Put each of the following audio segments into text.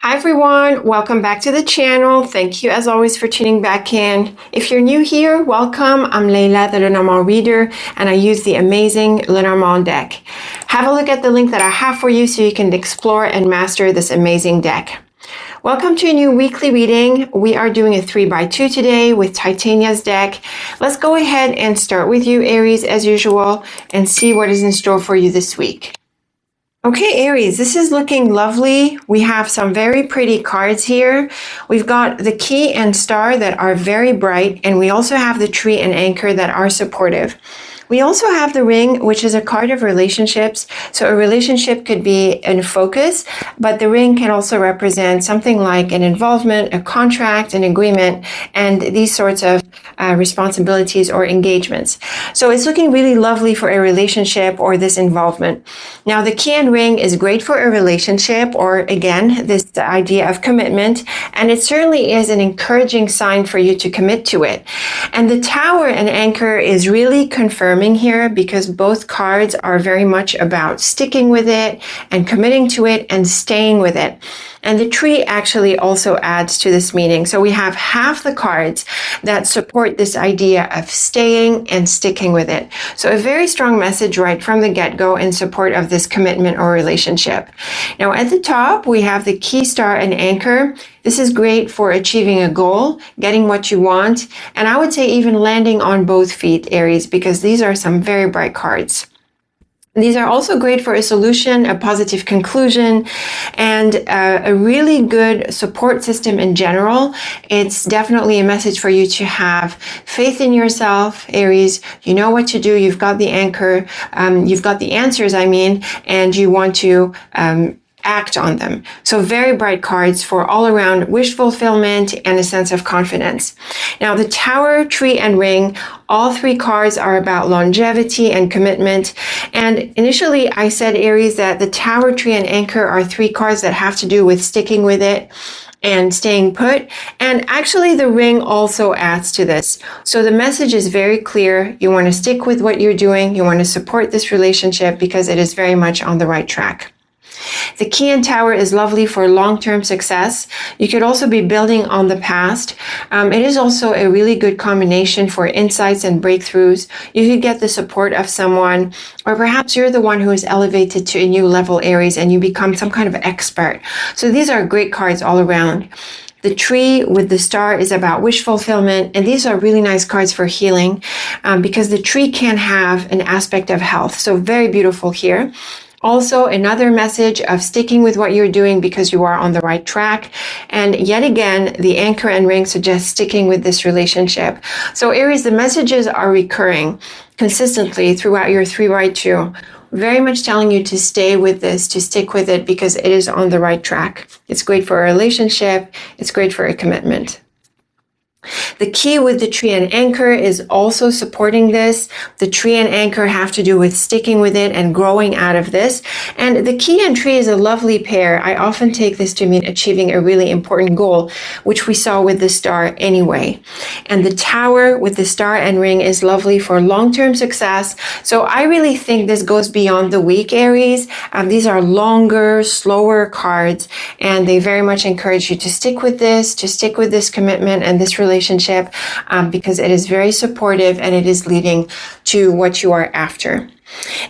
Hi everyone, welcome back to the channel. Thank you as always for tuning back in. If you're new here, welcome. I'm Leila, the Lenormand reader, and I use the amazing Lenormand deck. Have a look at the link that I have for you so you can explore and master this amazing deck. Welcome to a new weekly reading. We are doing a 3x2 today with Titania's deck. Let's go ahead and start with you, Aries, as usual, and see what is in store for you this week. Okay, Aries, this is looking lovely. We have some very pretty cards here. We've got the key and star that are very bright, and we also have the tree and anchor that are supportive. We also have the ring, which is a card of relationships. So a relationship could be in focus, but the ring can also represent something like an involvement, a contract, an agreement, and these sorts of responsibilities or engagements. So it's looking really lovely for a relationship or this involvement. Now, the key and ring is great for a relationship or, again, this idea of commitment, and it certainly is an encouraging sign for you to commit to it. And the tower and anchor is really confirming here because both cards are very much about sticking with it and committing to it and staying with it. And the tree actually also adds to this meaning. So we have half the cards that support this idea of staying and sticking with it. So a very strong message right from the get-go in support of this commitment or relationship. Now at the top, we have the key, star, and anchor. This is great for achieving a goal, getting what you want, and I would say even landing on both feet, Aries, because these are some very bright cards. These are also great for a solution, a positive conclusion, and a really good support system in general. It's definitely a message for you to have faith in yourself, Aries. You know what to do. You've got the anchor. You've got the answers, and you want to act on them. So very bright cards for all around wish fulfillment and a sense of confidence. Now the tower, tree, and ring, all three cards are about longevity and commitment. And initially I said, Aries, that the tower, tree, and anchor are three cards that have to do with sticking with it and staying put. And actually the ring also adds to this. So the message is very clear. You want to stick with what you're doing. You want to support this relationship because it is very much on the right track. The key and tower is lovely for long-term success. You could also be building on the past. It is also a really good combination for insights and breakthroughs. You could get the support of someone, or perhaps you're the one who is elevated to a new level, Aries, and you become some kind of expert. So these are great cards all around. The tree with the star is about wish fulfillment, and these are really nice cards for healing because the tree can have an aspect of health. So very beautiful here. Also, another message of sticking with what you're doing because you are on the right track. And yet again, the anchor and ring suggest sticking with this relationship. So Aries, the messages are recurring consistently throughout your 3x2. Very much telling you to stay with this, to stick with it because it is on the right track. It's great for a relationship. It's great for a commitment. The key with the tree and anchor is also supporting this. The tree and anchor have to do with sticking with it and growing out of this. And the key and tree is a lovely pair. I often take this to mean achieving a really important goal, which we saw with the star anyway. And the tower with the star and ring is lovely for long-term success. So I really think this goes beyond the week, Aries. These are longer, slower cards, and they very much encourage you to stick with this commitment and this relationship because it is very supportive and it is leading to what you are after.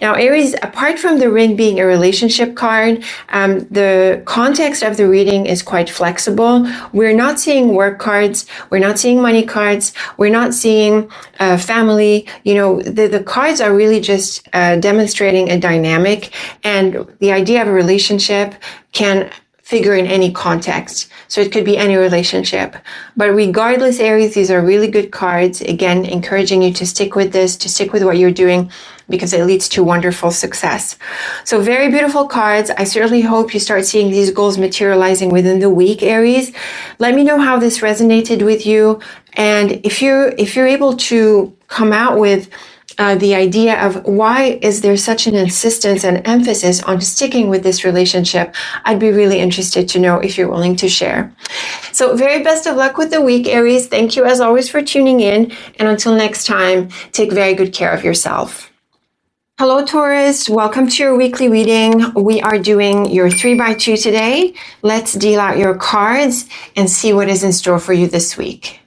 Now, Aries, apart from the ring being a relationship card, the context of the reading is quite flexible. We're not seeing work cards. We're not seeing money cards. We're not seeing family. You know, the cards are really just demonstrating a dynamic, and the idea of a relationship can figure in any context. So it could be any relationship. But regardless, Aries, these are really good cards. Again, encouraging you to stick with this, to stick with what you're doing because it leads to wonderful success. So very beautiful cards. I certainly hope you start seeing these goals materializing within the week, Aries. Let me know how this resonated with you. And if you're able to come out with the idea of why is there such an insistence and emphasis on sticking with this relationship, I'd be really interested to know if you're willing to share. So very best of luck with the week, Aries. Thank you as always for tuning in. And until next time, take very good care of yourself. Hello, Taurus. Welcome to your weekly reading. We are doing your 3x2 today. Let's deal out your cards and see what is in store for you this week.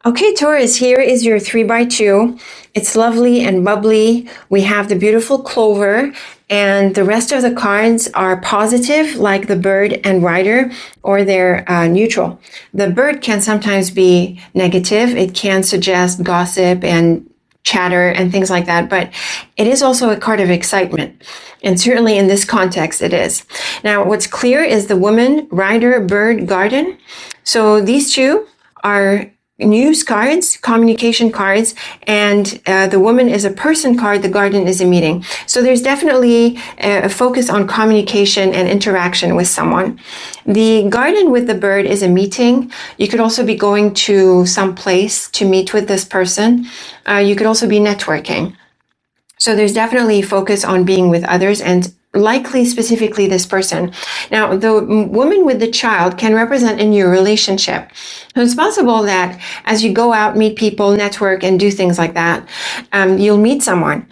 Okay, Taurus, here is your 3x2. It's lovely and bubbly. We have the beautiful clover, and the rest of the cards are positive, like the bird and rider, or they're neutral. The bird can sometimes be negative. It can suggest gossip and chatter and things like that, but it is also a card of excitement. And certainly in this context, it is. Now, what's clear is the woman, rider, bird, garden. So these two are news cards, communication cards, and the woman is a person card, the garden is a meeting. So there's definitely a focus on communication and interaction with someone. The garden with the bird is a meeting. You could also be going to some place to meet with this person. You could also be networking. So there's definitely focus on being with others and likely specifically this person. Now, the woman with the child can represent a new relationship. So it's possible that as you go out, meet people, network, and do things like that, you'll meet someone.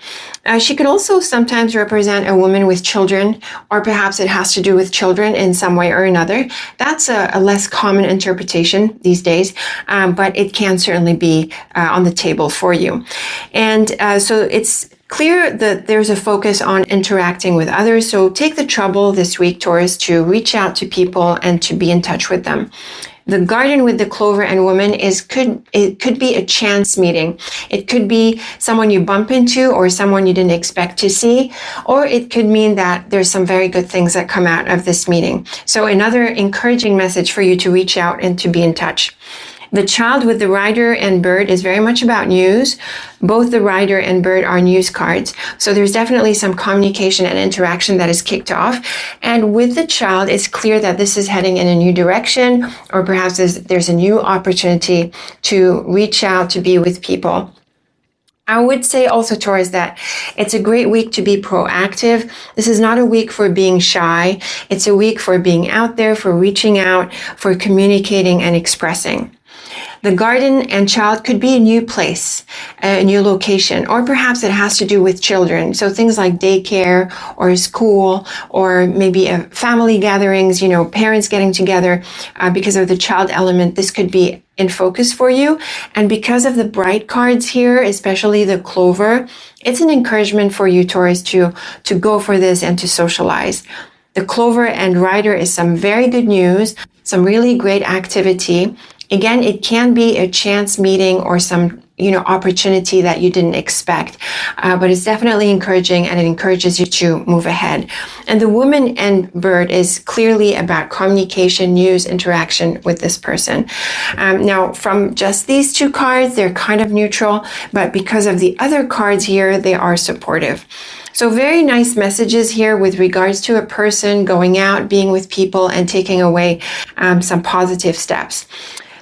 She could also sometimes represent a woman with children, or perhaps it has to do with children in some way or another. That's a less common interpretation these days, but it can certainly be on the table for you. And so it's clear that there's a focus on interacting with others. So take the trouble this week, Taurus, to reach out to people and to be in touch with them. The garden with the clover and woman could be a chance meeting. It could be someone you bump into or someone you didn't expect to see, or it could mean that there's some very good things that come out of this meeting. So another encouraging message for you to reach out and to be in touch. The child with the rider and bird is very much about news. Both the rider and bird are news cards. So there's definitely some communication and interaction that is kicked off. And with the child, it's clear that this is heading in a new direction, or perhaps there's a new opportunity to reach out to be with people. I would say also, Taurus, that it's a great week to be proactive. This is not a week for being shy. It's a week for being out there, for reaching out, for communicating and expressing. The garden and child could be a new place, a new location, or perhaps it has to do with children. So things like daycare or school, or maybe family gatherings, parents getting together because of the child element. This could be in focus for you. And because of the bright cards here, especially the clover, it's an encouragement for you, Taurus, to go for this and to socialize. The clover and rider is some very good news, some really great activity. Again, it can be a chance meeting or some, opportunity that you didn't expect, but it's definitely encouraging, and it encourages you to move ahead. And the woman and bird is clearly about communication, news, interaction with this person. Now, from just these two cards, they're kind of neutral, but because of the other cards here, they are supportive. So very nice messages here with regards to a person going out, being with people, and taking away some positive steps.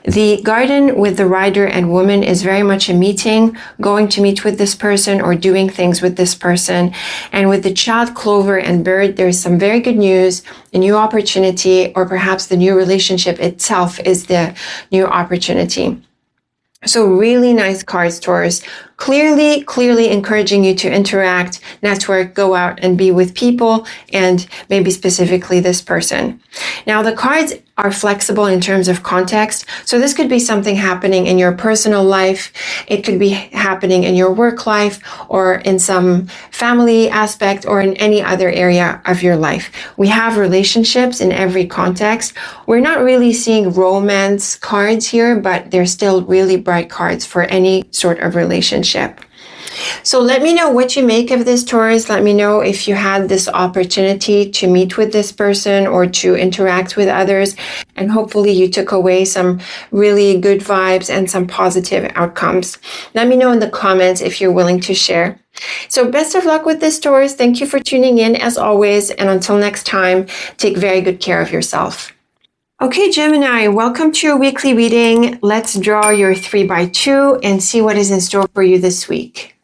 The garden with the rider and woman is very much a meeting, going to meet with this person or doing things with this person. And with the child, clover, and bird, there's some very good news, a new opportunity, or perhaps the new relationship itself is the new opportunity. So really nice cards, Taurus. Clearly encouraging you to interact, network, go out and be with people, and maybe specifically this person. Now, the cards are flexible in terms of context. So this could be something happening in your personal life. It could be happening in your work life, or in some family aspect, or in any other area of your life. We have relationships in every context. We're not really seeing romance cards here, but they're still really bright cards for any sort of relationship. So let me know what you make of this, Taurus. Let me know if you had this opportunity to meet with this person or to interact with others. And hopefully you took away some really good vibes and some positive outcomes. Let me know in the comments if you're willing to share. So best of luck with this, Taurus. Thank you for tuning in as always. And until next time, take very good care of yourself. Okay, Gemini, welcome to your weekly reading. Let's draw your 3x2 and see what is in store for you this week.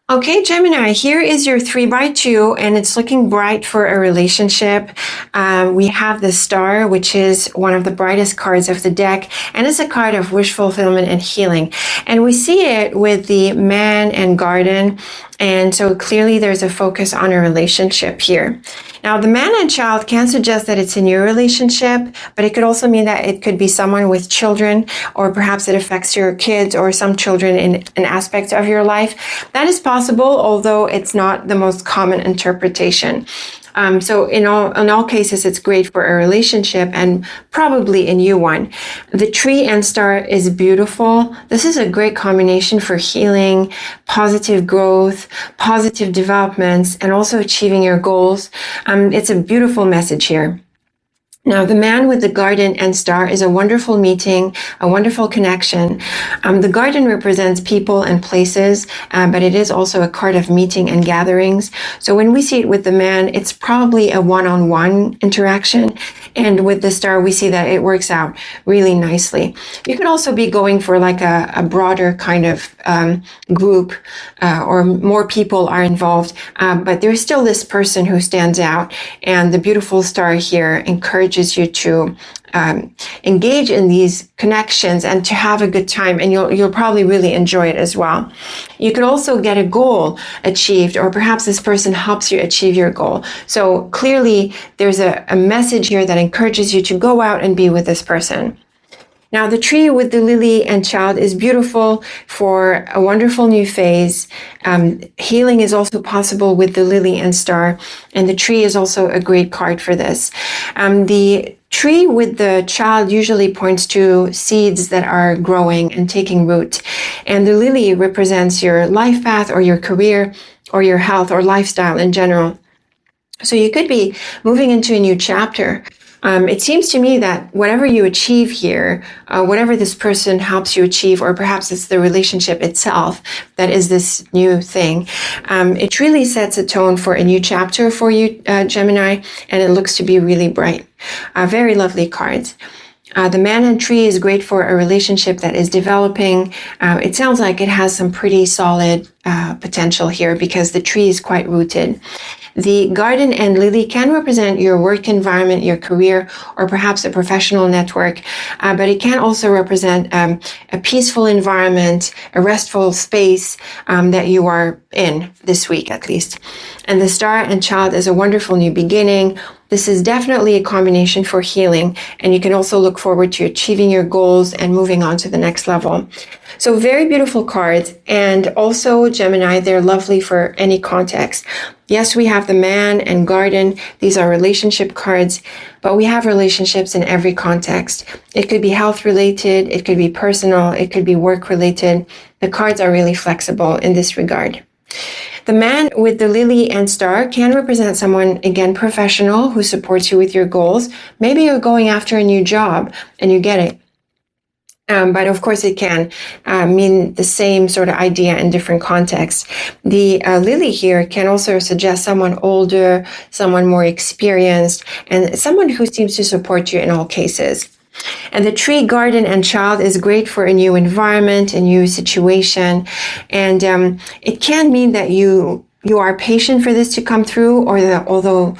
Okay, Gemini, here is your 3x2, and it's looking bright for a relationship. We have the Star, which is one of the brightest cards of the deck, and it's a card of wish fulfillment and healing. And we see it with the man and garden. And so clearly there's a focus on a relationship here. Now, the man and child can suggest that it's a new relationship, but it could also mean that it could be someone with children, or perhaps it affects your kids or some children in an aspect of your life. That is possible, although it's not the most common interpretation. So in all cases, it's great for a relationship and probably a new one. The tree and star is beautiful. This is a great combination for healing, positive growth, positive developments, and also achieving your goals. It's a beautiful message here. Now, the man with the garden and star is a wonderful meeting, a wonderful connection. The garden represents people and places, but it is also a card of meeting and gatherings. So when we see it with the man, it's probably a one-on-one interaction. And with the star, we see that it works out really nicely. You could also be going for like a broader kind of group, or more people are involved, but there's still this person who stands out. And the beautiful star here encourages you to engage in these connections and to have a good time, and you'll probably really enjoy it as well. You could also get a goal achieved, or perhaps this person helps you achieve your goal. So clearly there's a message here that encourages you to go out and be with this person. Now, the tree with the lily and child is beautiful for a wonderful new phase. Healing is also possible with the lily and star, and the tree is also a great card for this. The tree with the child usually points to seeds that are growing and taking root, and the lily represents your life path or your career or your health or lifestyle in general. So you could be moving into a new chapter. It seems to me that whatever you achieve here, whatever this person helps you achieve, or perhaps it's the relationship itself that is this new thing, it really sets a tone for a new chapter for you, Gemini, and it looks to be really bright. Very lovely cards. The man and tree is great for a relationship that is developing. It sounds like it has some pretty solid potential here because the tree is quite rooted. The garden and lily can represent your work environment, your career, or perhaps a professional network, but it can also represent a peaceful environment, a restful space that you are in this week at least. And the star and child is a wonderful new beginning. This is definitely a combination for healing, and you can also look forward to achieving your goals and moving on to the next level. So very beautiful cards, and also Gemini, they're lovely for any context. Yes, we have the man and garden. These are relationship cards, but we have relationships in every context. It could be health related, it could be personal, it could be work related. The cards are really flexible in this regard. The man with the lily and star can represent someone, again, professional, who supports you with your goals. Maybe you're going after a new job and you get it. But of course, it can mean the same sort of idea in different contexts. The lily here can also suggest someone older, someone more experienced, and someone who seems to support you in all cases. And the tree, garden, and child is great for a new environment, a new situation. And it can mean that you are patient for this to come through, or that although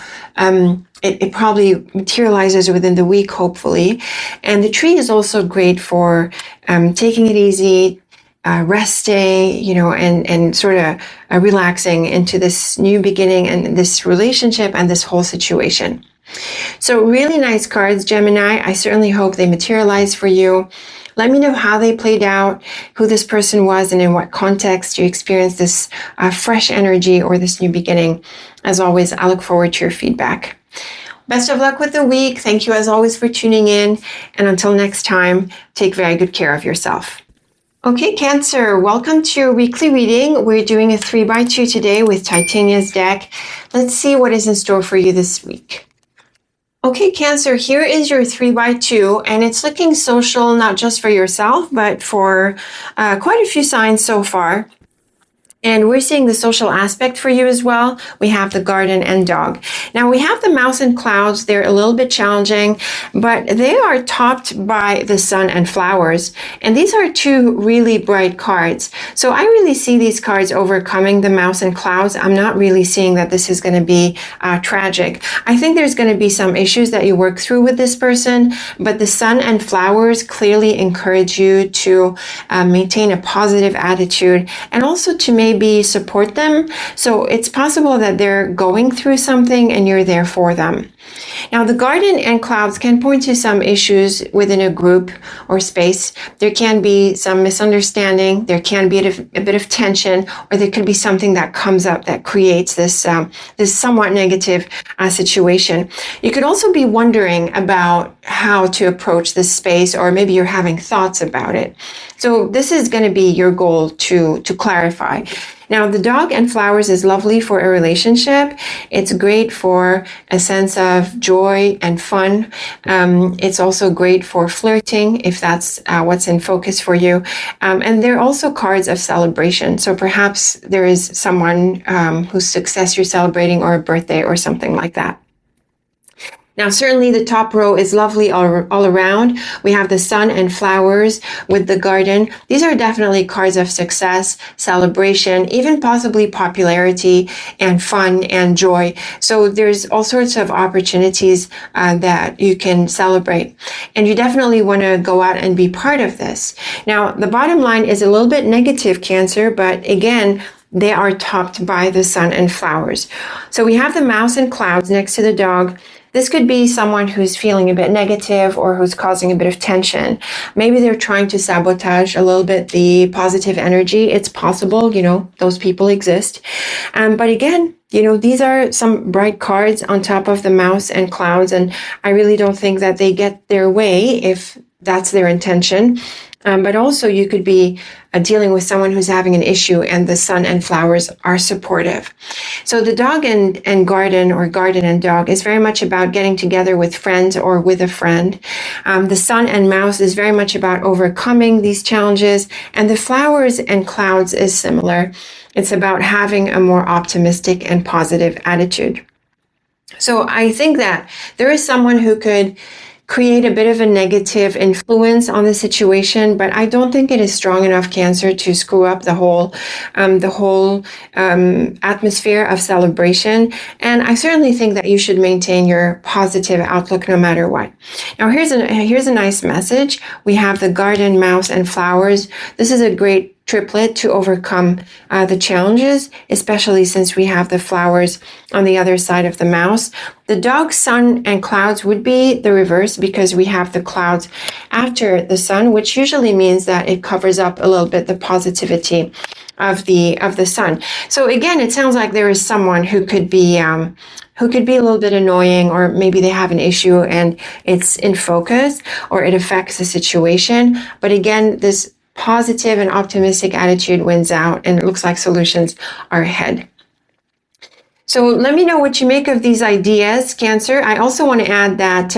it probably materializes within the week, hopefully. And the tree is also great for taking it easy, resting, and sort of relaxing into this new beginning and this relationship and this whole situation. So really nice cards, Gemini. I certainly hope they materialize for you. Let me know how they played out, who this person was, and in what context you experienced this fresh energy or this new beginning. As always, I look forward to your feedback. Best of luck with the week. Thank you as always for tuning in. And until next time, take very good care of yourself. Okay, Cancer, welcome to your weekly reading. We're doing a 3x2 today with Titania's deck. Let's see what is in store for you this week. Okay, Cancer, here is your 3x2, and it's looking social, not just for yourself, but for quite a few signs so far. And we're seeing the social aspect for you as well. We have the garden and dog. Now we have the mouse and clouds. They're a little bit challenging, but they are topped by the sun and flowers. And these are two really bright cards. So I really see these cards overcoming the mouse and clouds. I'm not really seeing that this is going to be tragic. I think there's going to be some issues that you work through with this person, but the sun and flowers clearly encourage you to maintain a positive attitude and also to make maybe support them. So it's possible that they're going through something and you're there for them. Now, the garden and clouds can point to some issues within a group or space. There can be some misunderstanding. There can be a bit of tension, or there could be something that comes up that creates this somewhat negative situation. You could also be wondering about how to approach this space, or maybe you're having thoughts about it. So this is going to be your goal to clarify. Now, the dog and flowers is lovely for a relationship. It's great for a sense of joy and fun. It's also great for flirting, if that's what's in focus for you. And they're also cards of celebration. So perhaps there is someone whose success you're celebrating, or a birthday or something like that. Now, certainly the top row is lovely all around. We have the sun and flowers with the garden. These are definitely cards of success, celebration, even possibly popularity and fun and joy. So there's all sorts of opportunities that you can celebrate. And you definitely want to go out and be part of this. Now, the bottom line is a little bit negative, Cancer, but again, they are topped by the sun and flowers. So we have the mouse and clouds next to the dog. This could be someone who's feeling a bit negative or who's causing a bit of tension. Maybe they're trying to sabotage a little bit the positive energy. It's possible, those people exist. But again, these are some bright cards on top of the mouse and clouds. And I really don't think that they get their way if that's their intention. But also you could be dealing with someone who's having an issue, and the sun and flowers are supportive. So the dog and garden, or garden and dog, is very much about getting together with friends or with a friend. The sun and mouse is very much about overcoming these challenges, and the flowers and clouds is similar. It's about having a more optimistic and positive attitude. So I think that there is someone who could create a bit of a negative influence on the situation, but I don't think it is strong enough, Cancer, to screw up the whole atmosphere of celebration. And I certainly think that you should maintain your positive outlook no matter what. Now, here's a nice message. We have the garden, mouse, and flowers. This is a great triplet to overcome the challenges, especially since we have the flowers on the other side of the mouse. The dog, sun, and clouds would be the reverse, because we have the clouds after the sun, which usually means that it covers up a little bit the positivity of the sun. So again, it sounds like there is someone who could be a little bit annoying, or maybe they have an issue and it's in focus, or it affects the situation. But again, this positive and optimistic attitude wins out, and it looks like solutions are ahead. So let me know what you make of these ideas, Cancer. I also want to add that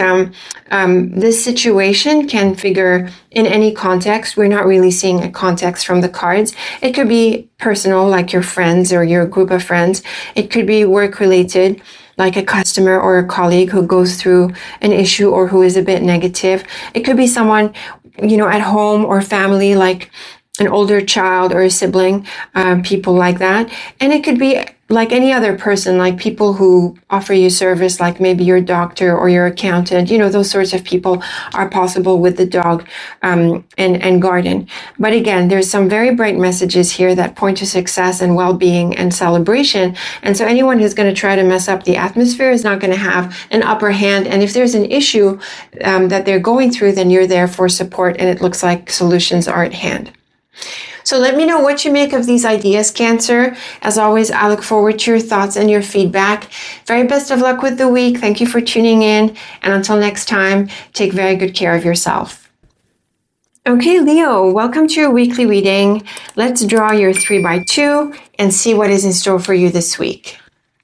this situation can figure in any context. We're not really seeing a context from the cards. It could be personal, like your friends or your group of friends. It could be work-related, like a customer or a colleague who goes through an issue or who is a bit negative. It could be someone, at home or family, like an older child or a sibling, people like that. And it could be like any other person, like people who offer you service, like maybe your doctor or your accountant. Those sorts of people are possible with the dog and garden. But again, there's some very bright messages here that point to success and well-being and celebration. And so anyone who's going to try to mess up the atmosphere is not going to have an upper hand. And if there's an issue that they're going through, then you're there for support, and it looks like solutions are at hand. So let me know what you make of these ideas, Cancer. As always, I look forward to your thoughts and your feedback. Very best of luck with the week. Thank you for tuning in. And until next time, take very good care of yourself. Okay, Leo, welcome to your weekly reading. Let's draw your 3x2 and see what is in store for you this week.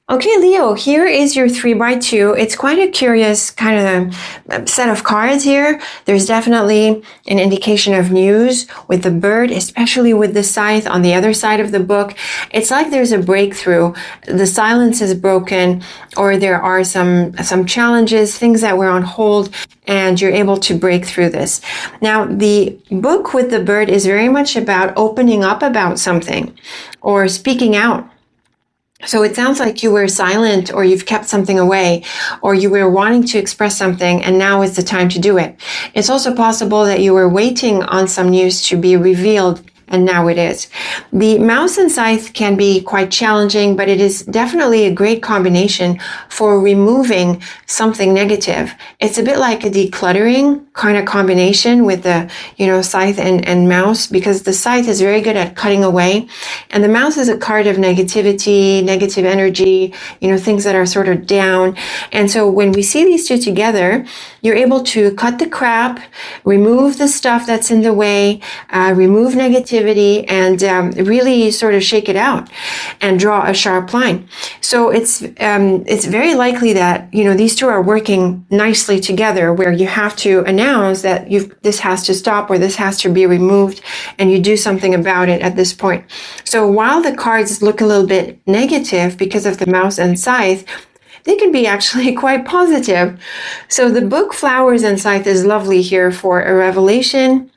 Okay, Leo, here is your 3x2. It's quite a curious kind of set of cards here. There's definitely an indication of news with the bird, especially with the scythe on the other side of the book. It's like there's a breakthrough. The silence is broken, or there are some challenges, things that were on hold, and you're able to break through this. Now, the book with the bird is very much about opening up about something or speaking out. So it sounds like you were silent, or you've kept something away, or you were wanting to express something, and now is the time to do it. It's also possible that you were waiting on some news to be revealed and now it is. The mouse and scythe can be quite challenging, but it is definitely a great combination for removing something negative. It's a bit like a decluttering kind of combination with the, scythe and mouse, because the scythe is very good at cutting away, and the mouse is a card of negativity, negative energy, things that are sort of down. And so when we see these two together, you're able to cut the crap, remove the stuff that's in the way, remove negativity, and really sort of shake it out and draw a sharp line. So it's very likely that these two are working nicely together, where you have to announce that this has to stop or this has to be removed, and you do something about it at this point. So while the cards look a little bit negative because of the mouse and scythe, they can be actually quite positive. So the book Flowers and Scythe is lovely here for a revelation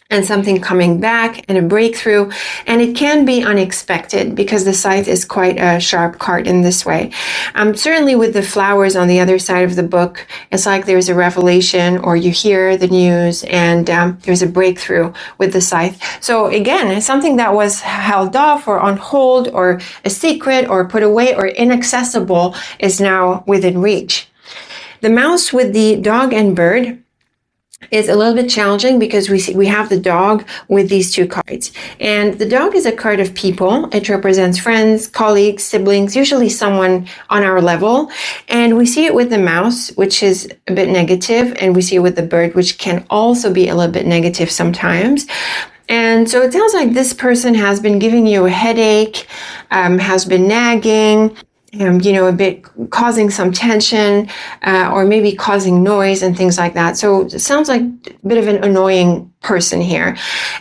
and something coming back and a breakthrough. And it can be unexpected because the scythe is quite a sharp card in this way. Certainly with the flowers on the other side of the book, it's like there's a revelation, or you hear the news and there's a breakthrough with the scythe. So again, it's something that was held off or on hold or a secret or put away or inaccessible is now within reach. The mouse with the dog and bird is a little bit challenging because we have the dog with these two cards. And the dog is a card of people. It represents friends, colleagues, siblings, usually someone on our level. And we see it with the mouse, which is a bit negative, and we see it with the bird, which can also be a little bit negative sometimes. And so it sounds like this person has been giving you a headache, has been nagging, a bit causing some tension, or maybe causing noise and things like that. So it sounds like a bit of an annoying person here.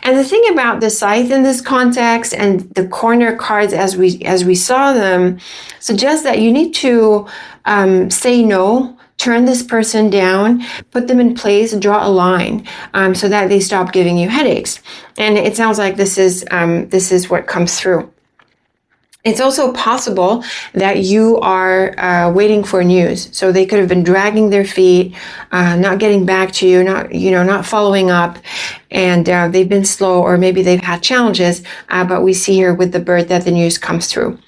And the thing about the scythe in this context and the corner cards as we saw them suggests that you need to say no, turn this person down, put them in place, draw a line, so that they stop giving you headaches. And it sounds like this is what comes through. It's also possible that you are waiting for news. So they could have been dragging their feet, not getting back to you, not following up, and they've been slow, or maybe they've had challenges. But we see here with the bird that the news comes through.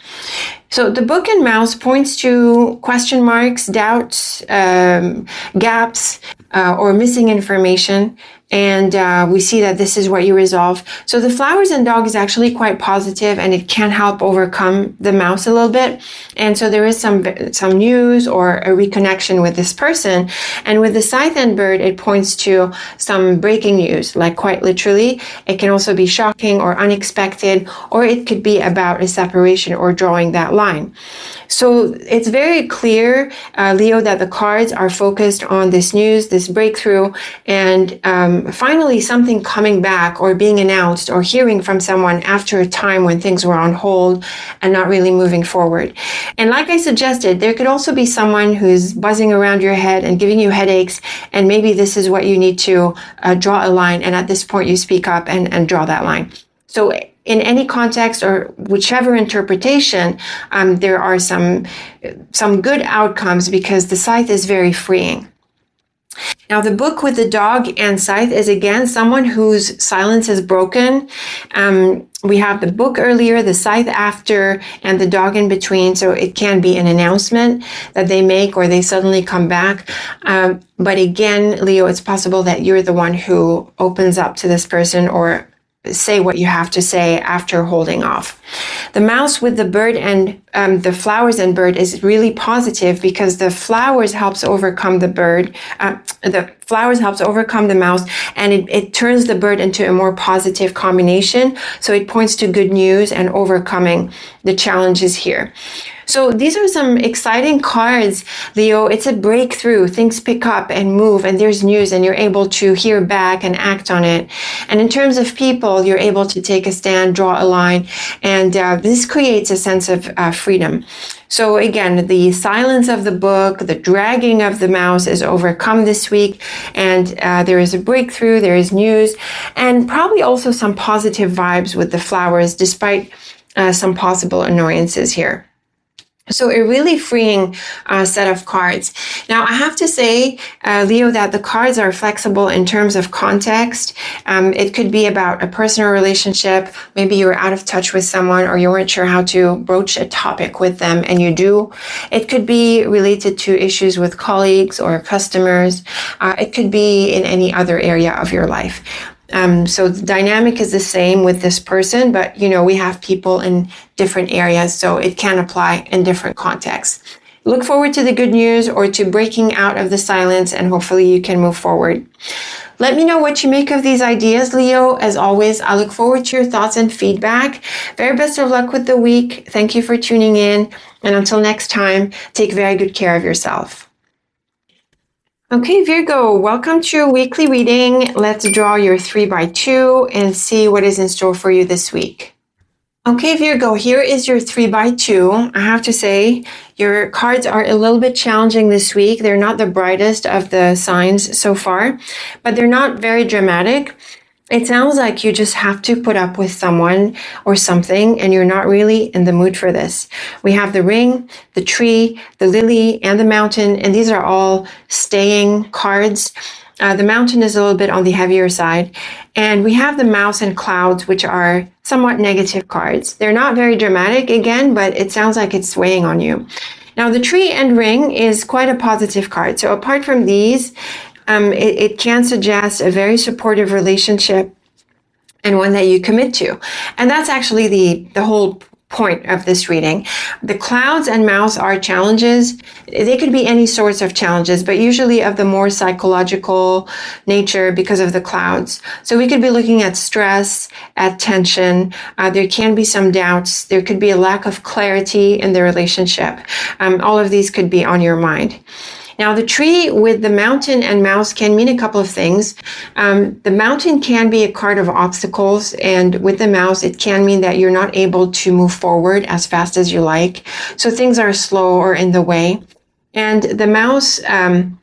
So the book and mouse points to question marks, doubts, gaps, or missing information. And we see that this is what you resolve. So the flowers and dog is actually quite positive, and it can help overcome the mouse a little bit. And so there is some news or a reconnection with this person. And with the scythe and bird, it points to some breaking news, like quite literally. It can also be shocking or unexpected, or it could be about a separation or drawing that line. So it's very clear, Leo, that the cards are focused on this news, this breakthrough, and finally something coming back or being announced or hearing from someone after a time when things were on hold and not really moving forward. And like I suggested, there could also be someone who's buzzing around your head and giving you headaches, and maybe this is what you need to draw a line, and at this point you speak up and draw that line. So in any context or whichever interpretation, there are some good outcomes because the scythe is very freeing. Now, the book with the dog and scythe is, again, someone whose silence is broken. We have the book earlier, the scythe after, and the dog in between. So it can be an announcement that they make, or they suddenly come back. But again, Leo, it's possible that you're the one who opens up to this person or say what you have to say after holding off. The mouse with the bird and the flowers and bird is really positive because the flowers helps overcome the bird. The flowers helps overcome the mouse, and it turns the bird into a more positive combination. So it points to good news and overcoming the challenges here. So these are some exciting cards, Leo. It's a breakthrough. Things pick up and move, and there's news, and you're able to hear back and act on it. And in terms of people, you're able to take a stand, draw a line, and this creates a sense of freedom. So again, the silence of the book, the dragging of the mouse is overcome this week, and there is a breakthrough, there is news, and probably also some positive vibes with the flowers, despite some possible annoyances here. So a really freeing set of cards. Now, I have to say, Leo, that the cards are flexible in terms of context. It could be about a personal relationship. Maybe you were out of touch with someone or you weren't sure how to broach a topic with them, and you do. It could be related to issues with colleagues or customers. It could be in any other area of your life. So the dynamic is the same with this person, but we have people in different areas, so it can apply in different contexts. Look forward to the good news or to breaking out of the silence, and hopefully you can move forward. Let me know what you make of these ideas, Leo. As always, I look forward to your thoughts and feedback. Very best of luck with the week. Thank you for tuning in. And until next time, take very good care of yourself. Okay, Virgo, welcome to your weekly reading. Let's draw your 3x2 and see what is in store for you this week. Okay, Virgo, here is your 3x2. I have to say, your cards are a little bit challenging this week. They're not the brightest of the signs so far, but they're not very dramatic. It sounds like you just have to put up with someone or something, and you're not really in the mood for this. We have the ring, the tree, the lily, and the mountain, and these are all staying cards. The mountain is a little bit on the heavier side. And we have the mouse and clouds, which are somewhat negative cards. They're not very dramatic, again, but it sounds like it's weighing on you. Now, the tree and ring is quite a positive card. So apart from these, it can suggest a very supportive relationship and one that you commit to. And that's actually the whole point of this reading. The clouds and mouse are challenges. They could be any sorts of challenges, but usually of the more psychological nature because of the clouds. So we could be looking at stress, at tension. There can be some doubts. There could be a lack of clarity in the relationship. All of these could be on your mind. Now, the tree with the mountain and mouse can mean a couple of things. The mountain can be a card of obstacles, and with the mouse, it can mean that you're not able to move forward as fast as you like. So things are slow or in the way. And the mouse can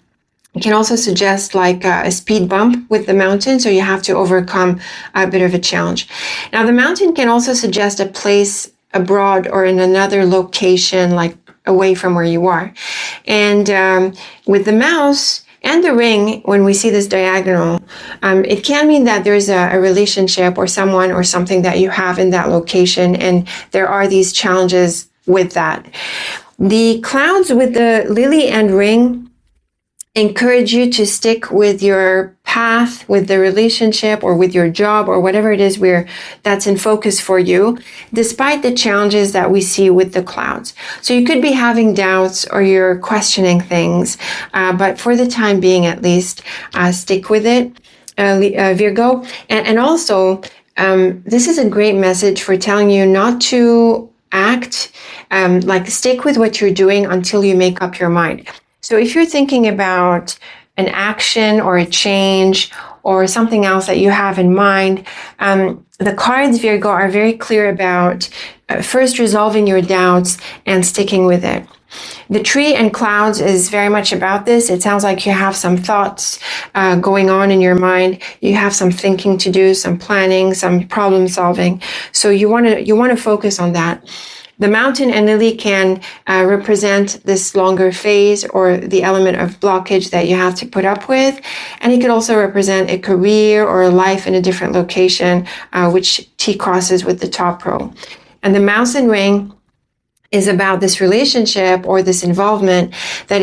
also suggest like a speed bump with the mountain, so you have to overcome a bit of a challenge. Now, the mountain can also suggest a place abroad or in another location, like away from where you are. And with the mouse and the ring, when we see this diagonal, it can mean that there's a relationship or someone or something that you have in that location, and there are these challenges with that. The clouds with the lily and ring encourage you to stick with your path, with the relationship or with your job or whatever it is that's in focus for you, despite the challenges that we see with the clouds. So you could be having doubts or you're questioning things, but for the time being, at least, stick with it, Virgo. And also, this is a great message for telling you not to act, like stick with what you're doing until you make up your mind. So if you're thinking about an action or a change or something else that you have in mind, the cards, Virgo, are very clear about first resolving your doubts and sticking with it. The tree and clouds is very much about this. It sounds like you have some thoughts going on in your mind. You have some thinking to do, some planning, some problem solving. So you want to focus on that. The mountain and lily can represent this longer phase or the element of blockage that you have to put up with. And it could also represent a career or a life in a different location, which T crosses with the top row. And the mouse and ring is about this relationship or this involvement that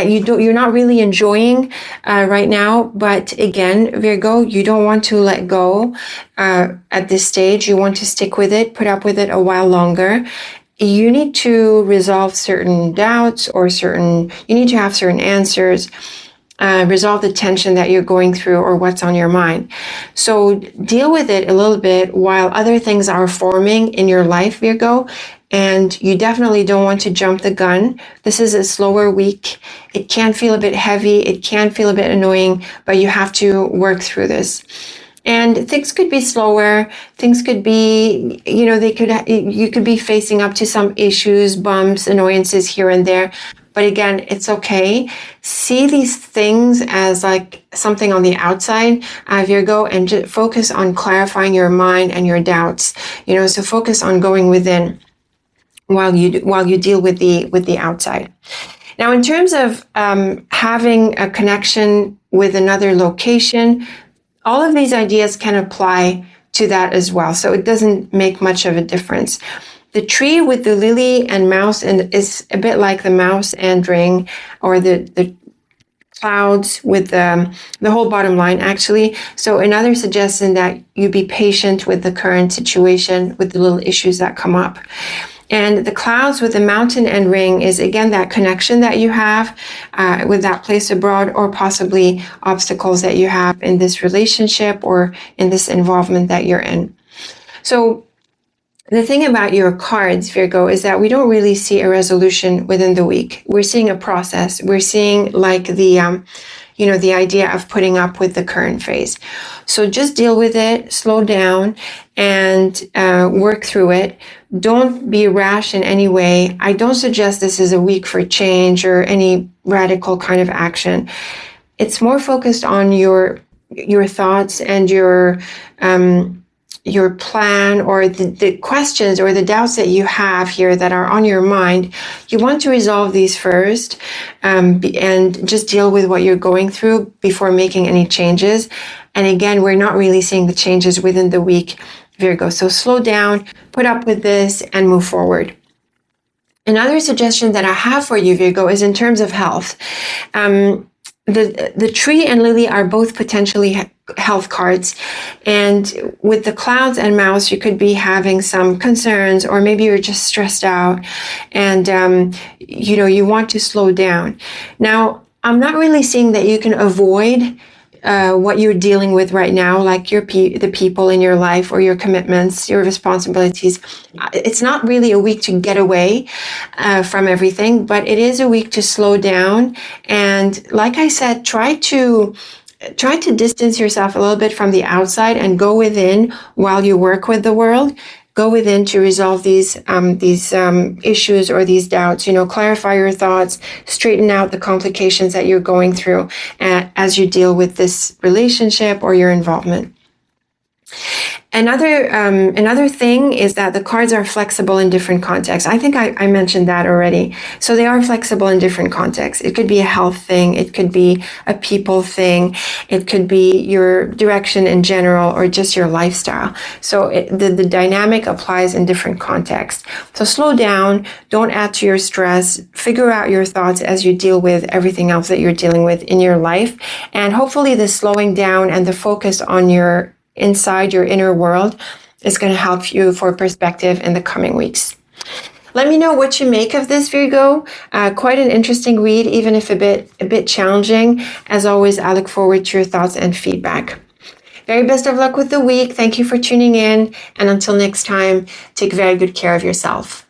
you're not really enjoying right now. But again, Virgo, you don't want to let go at this stage. You want to stick with it, put up with it a while longer. You need to resolve certain doubts or you need to have certain answers, resolve the tension that you're going through or what's on your mind. So deal with it a little bit while other things are forming in your life, Virgo. And you definitely don't want to jump the gun. This is a slower week. It can feel a bit heavy. It can feel a bit annoying, but you have to work through this. And things could be slower. Things could be, you could be facing up to some issues, bumps, annoyances here and there. But again, it's okay. See these things as like something on the outside, Virgo, and just focus on clarifying your mind and your doubts. So focus on going within. while you deal with the outside. Now, in terms of having a connection with another location, all of these ideas can apply to that as well. So it doesn't make much of a difference. The tree with the lily and mouse is a bit like the mouse and ring, or the clouds with the whole bottom line, actually. So another suggestion that you be patient with the current situation, with the little issues that come up. And the clouds with the mountain and ring is, again, that connection that you have with that place abroad, or possibly obstacles that you have in this relationship or in this involvement that you're in. So the thing about your cards, Virgo, is that we don't really see a resolution within the week. We're seeing a process. We're seeing like the idea of putting up with the current phase. So just deal with it, slow down, and work through it. Don't be rash in any way. I don't suggest this is a week for change or any radical kind of action. It's more focused on your thoughts and your plan, or the questions or the doubts that you have here that are on your mind. You want to resolve these first, and just deal with what you're going through before making any changes. And again, we're not really seeing the changes within the week, Virgo. So slow down, put up with this, and move forward. Another suggestion that I have for you, Virgo, is in terms of health. The tree and lily are both potentially health cards. And with the clouds and mouse, you could be having some concerns, or maybe you're just stressed out and, you want to slow down. Now, I'm not really seeing that you can avoid what you're dealing with right now, like the people in your life or your commitments, your responsibilities. It's not really a week to get away from everything, but it is a week to slow down. And like I said, try to distance yourself a little bit from the outside and go within while you work with the world. Go within to resolve these issues or these doubts. Clarify your thoughts, straighten out the complications that you're going through as you deal with this relationship or your involvement. Another thing is that the cards are flexible in different contexts. I think I mentioned that already. So they are flexible in different contexts. It could be a health thing. It could be a people thing. It could be your direction in general, or just your lifestyle. So the dynamic applies in different contexts. So slow down. Don't add to your stress. Figure out your thoughts as you deal with everything else that you're dealing with in your life. And hopefully the slowing down and the focus on inside your inner world is going to help you for perspective in the coming weeks. Let me know what you make of this, Virgo. Quite an interesting read, even if a bit challenging. As always, I look forward to your thoughts and feedback. Very best of luck with the week. Thank you for tuning in. And until next time, take very good care of yourself.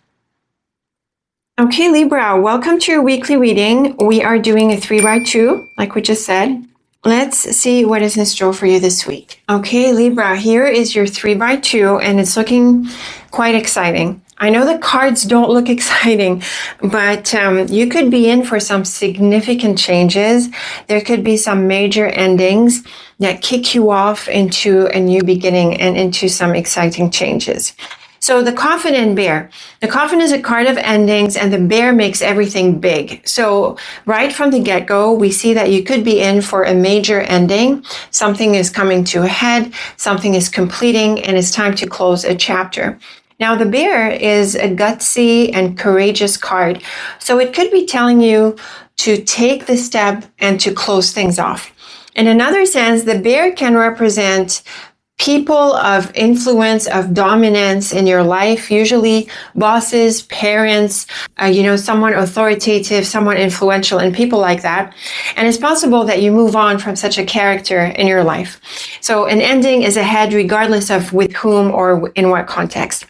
Okay, Libra, welcome to your weekly reading. We are doing a 3x2, like we just said. Let's see what is in store for you this week. Okay, Libra, here is your 3x2, and it's looking quite exciting. I know the cards don't look exciting, but you could be in for some significant changes. There could be some major endings that kick you off into a new beginning and into some exciting changes. So the Coffin and Bear. The Coffin is a card of endings, and the Bear makes everything big. So right from the get-go, we see that you could be in for a major ending. Something is coming to a head, something is completing, and it's time to close a chapter. Now, the Bear is a gutsy and courageous card. So it could be telling you to take the step and to close things off. In another sense, the Bear can represent people of influence, of dominance in your life, usually bosses, parents, someone authoritative, someone influential, and people like that. And it's possible that you move on from such a character in your life. So an ending is ahead regardless of with whom or in what context.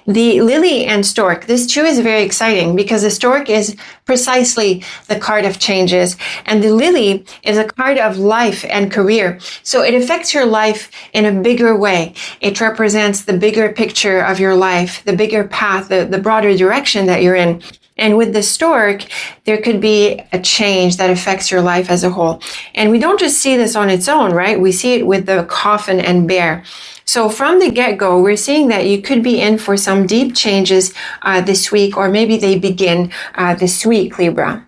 The Lily and Stork, this too is very exciting because the Stork is precisely the card of changes, and the Lily is a card of life and career. So it affects your life in a bigger way. It represents the bigger picture of your life, the bigger path, the broader direction that you're in. And with the stork, there could be a change that affects your life as a whole. And we don't just see this on its own, right? We see it with the coffin and bear. So from the get-go, we're seeing that you could be in for some deep changes this week, or maybe they begin this week, Libra.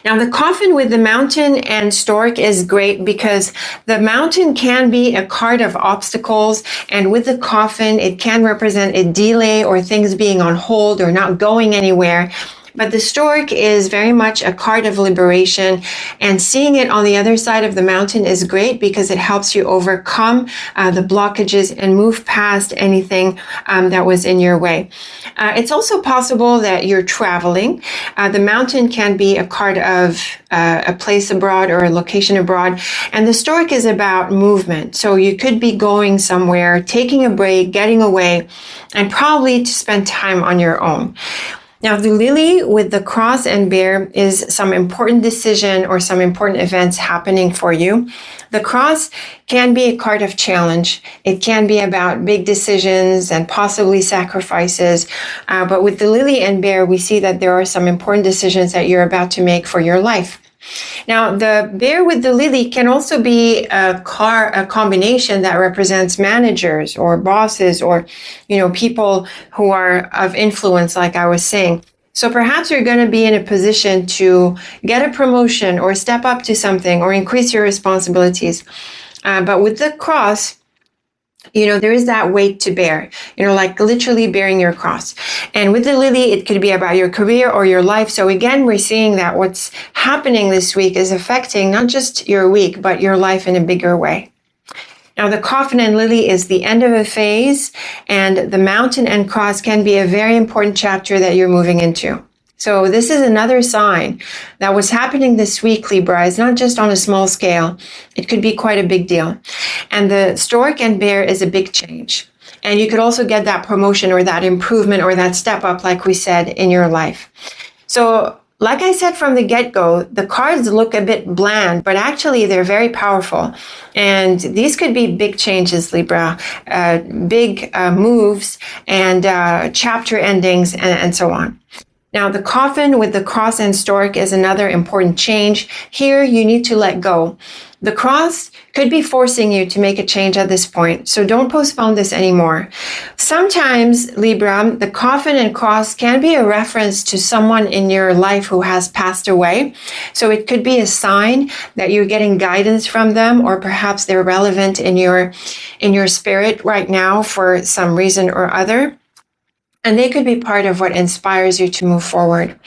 Now, the coffin with the mountain and stork is great because the mountain can be a card of obstacles, and with the coffin, it can represent a delay or things being on hold or not going anywhere. But the stork is very much a card of liberation, and seeing it on the other side of the mountain is great because it helps you overcome the blockages and move past anything that was in your way. It's also possible that you're traveling. The mountain can be a card of a place abroad or a location abroad, and the stork is about movement. So you could be going somewhere, taking a break, getting away, and probably to spend time on your own. Now, the lily with the cross and bear is some important decision or some important events happening for you. The cross can be a card of challenge. It can be about big decisions and possibly sacrifices. But with the lily and bear, we see that there are some important decisions that you're about to make for your life. Now, the bear with the lily can also be a combination that represents managers or bosses or, people who are of influence, like I was saying. So perhaps you're going to be in a position to get a promotion or step up to something or increase your responsibilities. But with the cross, there is that weight to bear, like literally bearing your cross. And with the lily, it could be about your career or your life. So again, we're seeing that what's happening this week is affecting not just your week, but your life in a bigger way. Now, the coffin and lily is the end of a phase, and the mountain and cross can be a very important chapter that you're moving into. So this is another sign that what's happening this week, Libra, is not just on a small scale. It could be quite a big deal. And the stork and bear is a big change. And you could also get that promotion or that improvement or that step up, like we said, in your life. So like I said from the get-go, the cards look a bit bland, but actually they're very powerful. And these could be big changes, Libra, big moves and chapter endings and so on. Now, the coffin with the cross and stork is another important change. Here, you need to let go. The cross could be forcing you to make a change at this point, so don't postpone this anymore. Sometimes, Libra, the coffin and cross can be a reference to someone in your life who has passed away. So it could be a sign that you're getting guidance from them, or perhaps they're relevant in your spirit right now for some reason or other. And they could be part of what inspires you to move forward.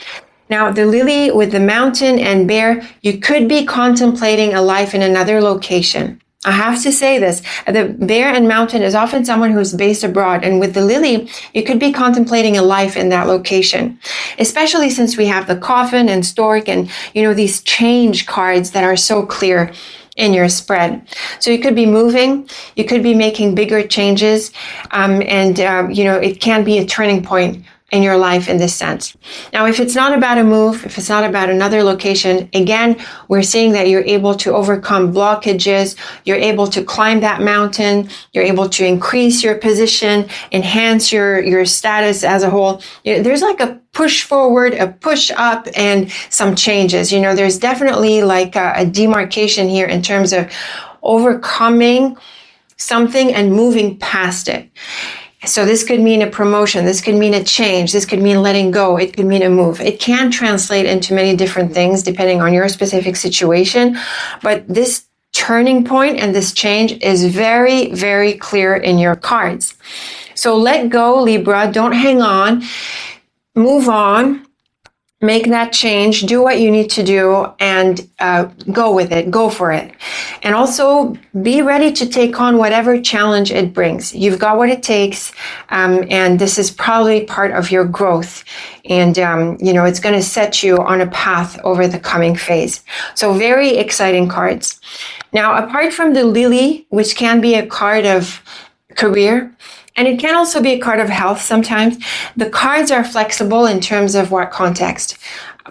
Now, the lily with the mountain and bear, you could be contemplating a life in another location. I have to say this, the bear and mountain is often someone who's based abroad. And with the lily, you could be contemplating a life in that location, especially since we have the coffin and stork and, these change cards that are so clear in your spread. So you could be moving, you could be making bigger changes, and it can be a turning point in your life in this sense. Now, if it's not about a move, if it's not about another location, again, we're seeing that you're able to overcome blockages, you're able to climb that mountain, you're able to increase your position, enhance your status as a whole. There's like a push forward, a push up, and some changes. There's definitely like a demarcation here in terms of overcoming something and moving past it. So this could mean a promotion, this could mean a change, this could mean letting go, it could mean a move. It can translate into many different things depending on your specific situation, but this turning point and this change is very, very clear in your cards. So let go, Libra, don't hang on, move on. Make that change, do what you need to do, and go with it, go for it. And also be ready to take on whatever challenge it brings. You've got what it takes, and this is probably part of your growth. And, it's going to set you on a path over the coming phase. So very exciting cards. Now, apart from the lily, which can be a card of career, and it can also be a card of health sometimes. The cards are flexible in terms of what context.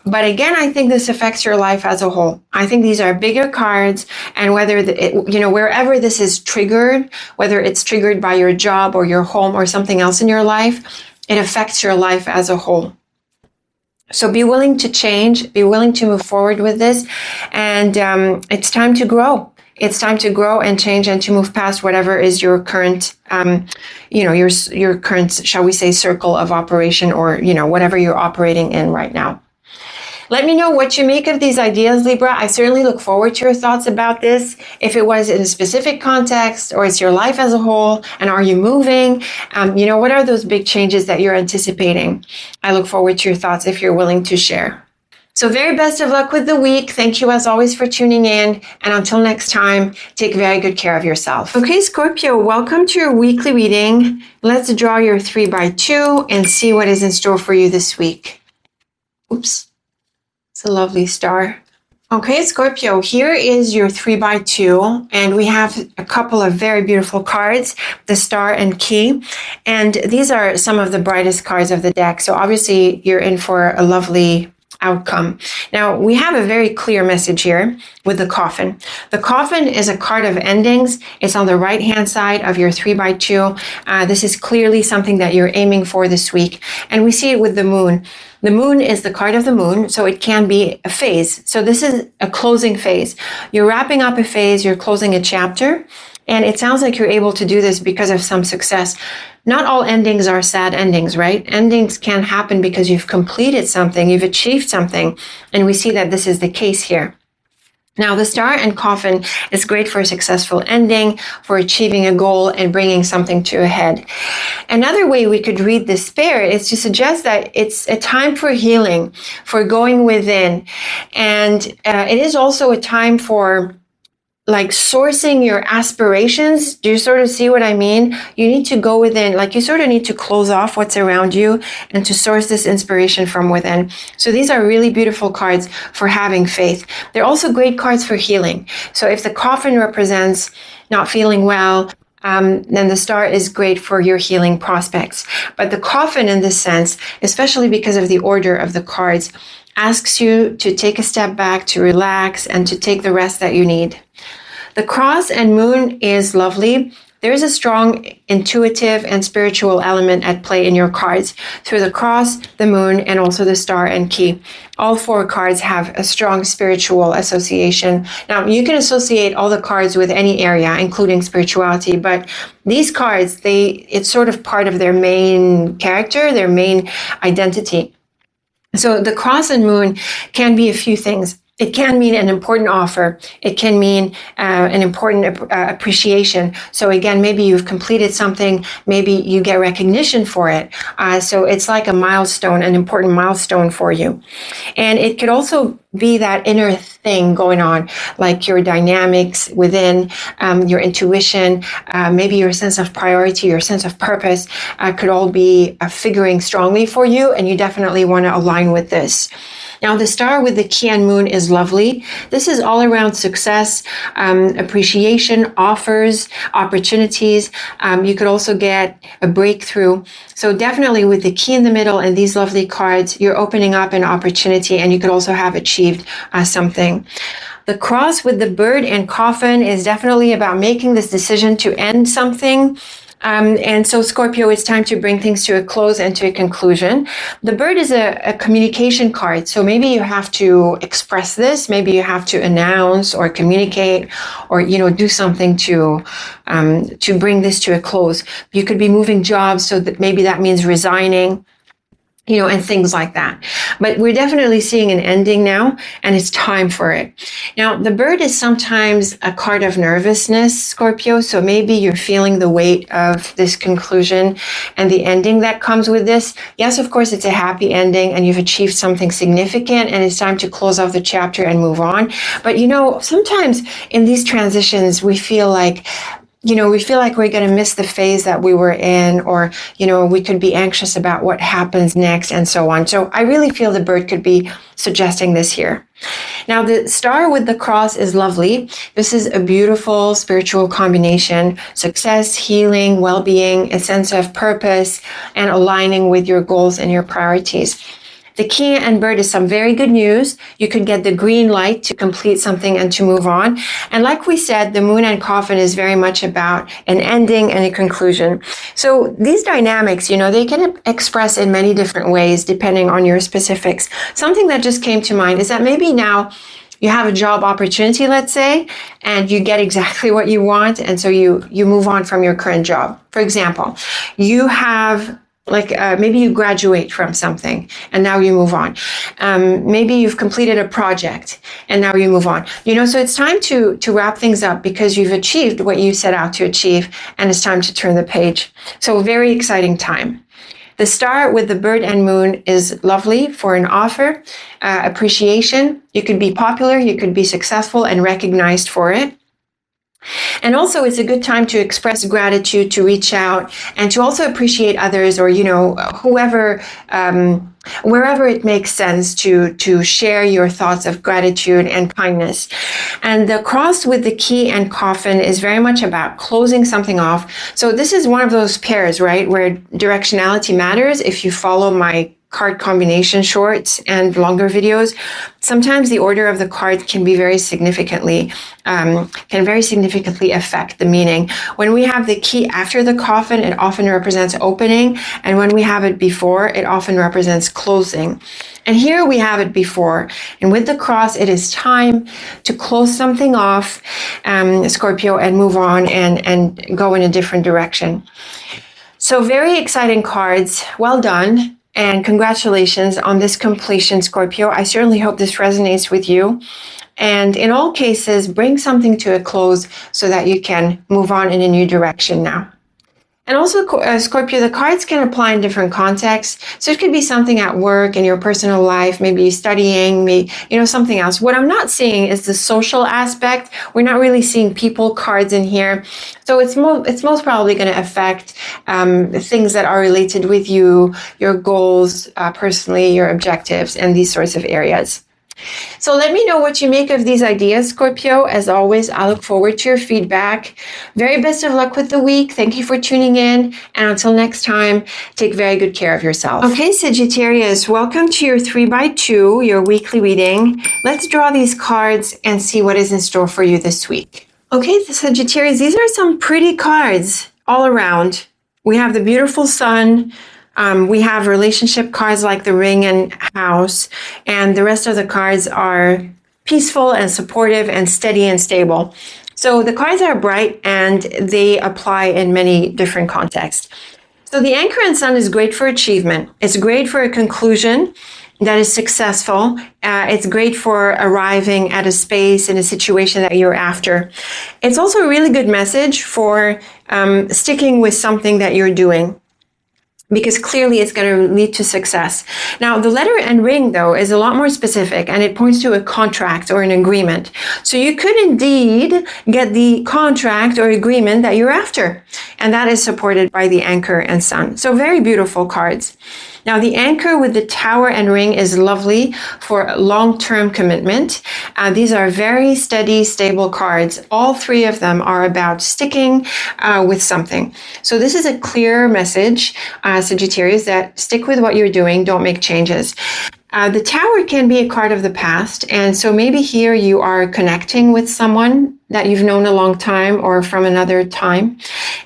But again, I think this affects your life as a whole. I think these are bigger cards, and whether wherever this is triggered, whether it's triggered by your job or your home or something else in your life, it affects your life as a whole. So be willing to change, be willing to move forward with this. And it's time to grow. It's time to grow and change and to move past whatever is your current, your current, shall we say, circle of operation, or, whatever you're operating in right now. Let me know what you make of these ideas, Libra. I certainly look forward to your thoughts about this. If it was in a specific context, or it's your life as a whole, and are you moving? What are those big changes that you're anticipating? I look forward to your thoughts if you're willing to share. So very best of luck with the week. Thank you as always for tuning in. And until next time, take very good care of yourself. Okay, Scorpio, welcome to your weekly reading. Let's draw your 3x2 and see what is in store for you this week. Oops. It's a lovely star. Okay, Scorpio, here is your 3x2, and we have a couple of very beautiful cards, the Star and Key, and these are some of the brightest cards of the deck. So obviously you're in for a lovely outcome. Now, we have a very clear message here with the Coffin. The Coffin is a card of endings. It's on the right-hand side of your 3x2. This is clearly something that you're aiming for this week. And we see it with the Moon. The Moon is the card of the Moon, so it can be a phase. So this is a closing phase. You're wrapping up a phase, you're closing a chapter, and it sounds like you're able to do this because of some success. Not all endings are sad endings, right? Endings can happen because you've completed something, you've achieved something, and we see that this is the case here. Now, the Star and Coffin is great for a successful ending, for achieving a goal and bringing something to a head. Another way we could read this pair is to suggest that it's a time for healing, for going within. And it is also a time for sourcing your aspirations. Do you sort of see what I mean? You need to go within, you sort of need to close off what's around you and to source this inspiration from within. So these are really beautiful cards for having faith. They're also great cards for healing. So if the Coffin represents not feeling well, then the Star is great for your healing prospects. But the Coffin in this sense, especially because of the order of the cards, asks you to take a step back, to relax, and to take the rest that you need. The Cross and Moon is lovely. There is a strong intuitive and spiritual element at play in your cards through the Cross, the Moon, and also the Star and Key. All four cards have a strong spiritual association. Now, you can associate all the cards with any area, including spirituality, but these cards, it's sort of part of their main character, their main identity. So the Cross and Moon can be a few things. It can mean an important offer. It can mean an important appreciation. So again, maybe you've completed something. Maybe you get recognition for it. So it's like a milestone, an important milestone for you. And it could also be that inner thing going on, like your dynamics within, your intuition, maybe your sense of priority, your sense of purpose could all be figuring strongly for you. And you definitely want to align with this. Now, the Star with the Key and Moon is lovely. This is all around success, appreciation, offers, opportunities. You could also get a breakthrough. So definitely with the Key in the middle and these lovely cards, you're opening up an opportunity, and you could also have achieved something. The Cross with the Bird and Coffin is definitely about making this decision to end something. And so, Scorpio, it's time to bring things to a close and to a conclusion. The Bird is a communication card. So maybe you have to express this. Maybe you have to announce or communicate or, do something to bring this to a close. You could be moving jobs. So that maybe that means resigning, and things like that. But we're definitely seeing an ending now, and it's time for it. Now, the Bird is sometimes a card of nervousness, Scorpio, so maybe you're feeling the weight of this conclusion and the ending that comes with this. Yes, of course, it's a happy ending, and you've achieved something significant, and it's time to close off the chapter and move on. But, sometimes in these transitions, we feel like we're going to miss the phase that we were in, or, we could be anxious about what happens next and so on. So I really feel the Bird could be suggesting this here. Now, the Star with the Cross is lovely. This is a beautiful spiritual combination: success, healing, well-being, a sense of purpose, and aligning with your goals and your priorities. The Key and Bird is some very good news. You could get the green light to complete something and to move on. And like we said, the Moon and Coffin is very much about an ending and a conclusion. So these dynamics, you know, they can express in many different ways depending on your specifics. Something that just came to mind is that maybe now you have a job opportunity, let's say, and you get exactly what you want. And so you move on from your current job. For example, you have maybe you graduate from something and now you move on. Maybe you've completed a project and now you move on. You know, so it's time to wrap things up because you've achieved what you set out to achieve and it's time to turn the page. So a very exciting time. The star with the Bird and Moon is lovely for an offer, appreciation. You could be popular, you could be successful and recognized for it. And also it's a good time to express gratitude, to reach out and to also appreciate others or, you know, whoever, wherever it makes sense to share your thoughts of gratitude and kindness. And the cross with the Key and Coffin is very much about closing something off. So this is one of those pairs, right, where directionality matters. If you follow my card combination shorts and longer videos, sometimes the order of the cards can be very significantly affect the meaning. When we have the Key after the Coffin, it often represents opening, and when we have it before, it often represents closing. And here we have it before, and with the cross, it is time to close something off, Scorpio, and move on and go in a different direction. So very exciting cards. Well done. And congratulations on this completion, Scorpio. I certainly hope this resonates with you. And in all cases, bring something to a close so that you can move on in a new direction now. And also, Scorpio, the cards can apply in different contexts. So it could be something at work, in your personal life, maybe studying, maybe, you know, something else. What I'm not seeing is the social aspect. We're not really seeing people cards in here. So it's most probably going to affect things that are related with you, your goals, personally, your objectives, and these sorts of areas. So let me know what you make of these ideas, Scorpio. As always, I look forward to your feedback. Very best of luck with the week. Thank you for tuning in. And until next time, take very good care of yourself. Okay, Sagittarius, welcome to your 3x2, your weekly reading. Let's draw these cards and see what is in store for you this week. Okay, Sagittarius, these are some pretty cards all around. We have the beautiful sun. We have relationship cards like the Ring and House, and the rest of the cards are peaceful and supportive and steady and stable. So the cards are bright and they apply in many different contexts. So the Anchor and Sun is great for achievement. It's great for a conclusion that is successful. It's great for arriving at a space in a situation that you're after. It's also a really good message for sticking with something that you're doing, because clearly it's going to lead to success. Now, the letter and ring, though, is a lot more specific, and it points to a contract or an agreement. So you could indeed get the contract or agreement that you're after, and that is supported by the Anchor and Sun. So very beautiful cards. Now, the Anchor with the Tower and Ring is lovely for long-term commitment. These are very steady, stable cards. All three of them are about sticking with something. So this is a clear message, Sagittarius, that stick with what you're doing, don't make changes. The Tower can be a card of the past, and so maybe here you are connecting with someone that you've known a long time or from another time,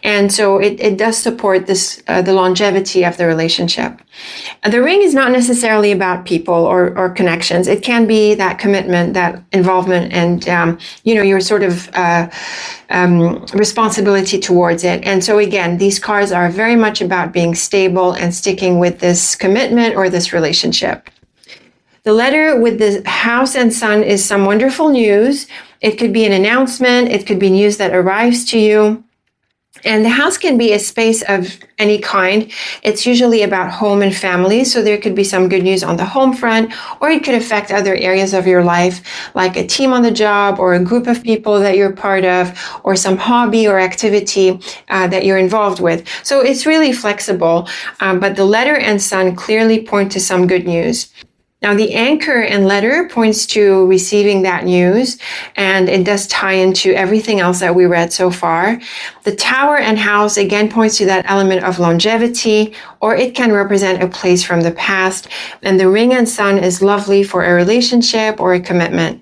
and so it does support this the longevity of the relationship. The Ring is not necessarily about people or connections. It can be that commitment, that involvement, and your sort of responsibility towards it. And so again, these cards are very much about being stable and sticking with this commitment or this relationship. The letter with the House and Sun is some wonderful news. It could be an announcement. It could be news that arrives to you. And the house can be a space of any kind. It's usually about home and family. So there could be some good news on the home front, or it could affect other areas of your life, like a team on the job or a group of people that you're part of, or some hobby or activity that you're involved with. So it's really flexible. But the letter and Sun clearly point to some good news. Now, the anchor and letter points to receiving that news, and it does tie into everything else that we read so far. The tower and house again points to that element of longevity, or it can represent a place from the past. And the ring and sun is lovely for a relationship or a commitment.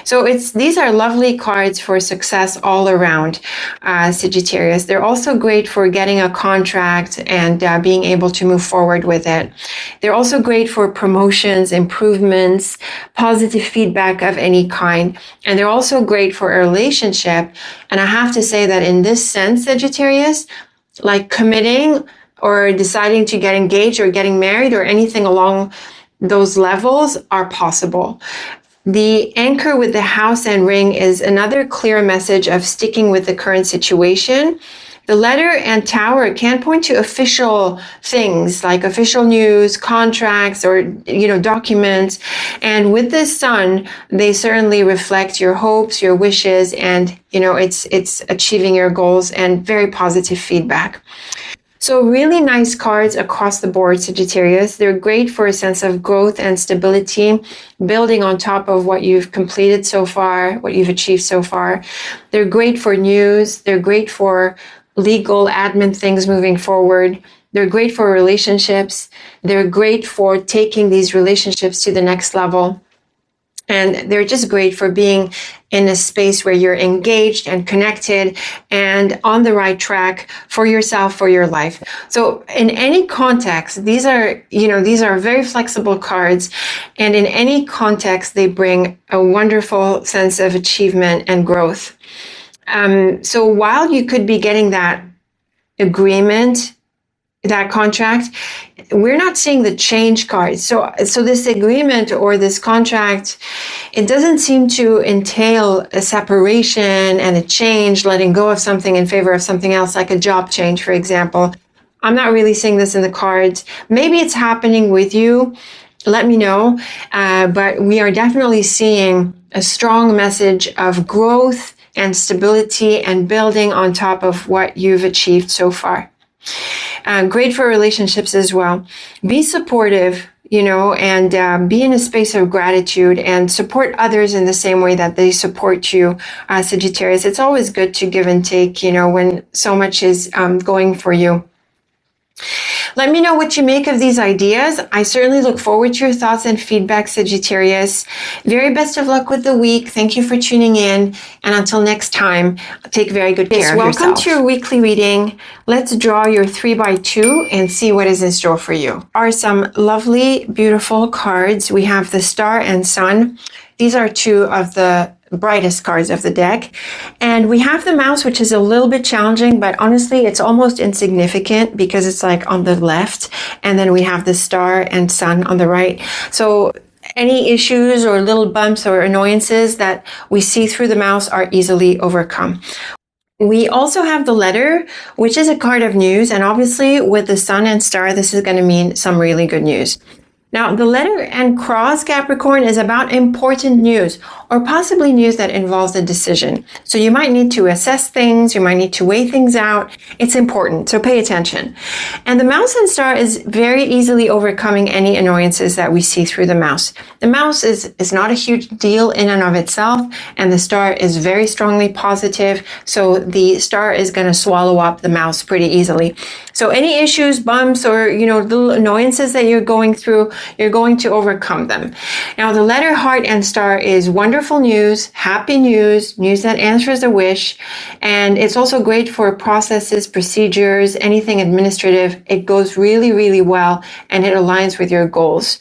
So these are lovely cards for success all around, Sagittarius. They're also great for getting a contract and being able to move forward with it. They're also great for promotions, improvements, positive feedback of any kind. And they're also great for a relationship. And I have to say that in this sense, Sagittarius, like committing or deciding to get engaged or getting married or anything along those levels are possible. The anchor with the house and ring is another clear message of sticking with the current situation. The letter and tower can point to official things like official news, contracts, or, documents. And with the sun, they certainly reflect your hopes, your wishes, and, it's achieving your goals and very positive feedback. So really nice cards across the board, Sagittarius. They're great for a sense of growth and stability, building on top of what you've completed so far, what you've achieved so far. They're great for news. They're great for legal admin things moving forward. They're great for relationships. They're great for taking these relationships to the next level. And they're just great for being in a space where you're engaged and connected and on the right track for yourself, for your life. So in any context, these are very flexible cards. And in any context, they bring a wonderful sense of achievement and growth. So while you could be getting that agreement, that contract, we're not seeing the change card. So this agreement or this contract, it doesn't seem to entail a separation and a change, letting go of something in favor of something else, like a job change, for example. I'm not really seeing this in the cards. Maybe it's happening with you. Let me know. But we are definitely seeing a strong message of growth and stability and building on top of what you've achieved so far. Great for relationships as well. Be supportive, and be in a space of gratitude and support others in the same way that they support you, Sagittarius. It's always good to give and take, when so much is going for you. Let me know what you make of these ideas. I certainly look forward to your thoughts and feedback, Sagittarius. Very best of luck with the week. Thank you for tuning in. And until next time, take very good care of yourself. Welcome to your weekly reading. Let's draw your 3x2 and see what is in store for you. Are some lovely, beautiful cards. We have the Star and Sun. These are two of the brightest cards of the deck. And we have the Mouse, which is a little bit challenging, but honestly, it's almost insignificant because it's like on the left. And then we have the Star and Sun on the right. So any issues or little bumps or annoyances that we see through the Mouse are easily overcome. We also have the Letter, which is a card of news. And obviously with the Sun and Star, this is going to mean some really good news. Now, the Letter and Cross, Capricorn, is about important news or possibly news that involves a decision. So you might need to assess things, you might need to weigh things out. It's important, so pay attention. And the Mouse and Star is very easily overcoming any annoyances that we see through the Mouse. The Mouse is not a huge deal in and of itself, and the Star is very strongly positive, so the Star is going to swallow up the Mouse pretty easily. So any issues, bumps, or little annoyances that you're going through, you're going to overcome them. Now, the Letter, Heart, and Star is wonderful news, happy news, news that answers a wish, and it's also great for processes, procedures, anything administrative. It goes really, really well, and it aligns with your goals.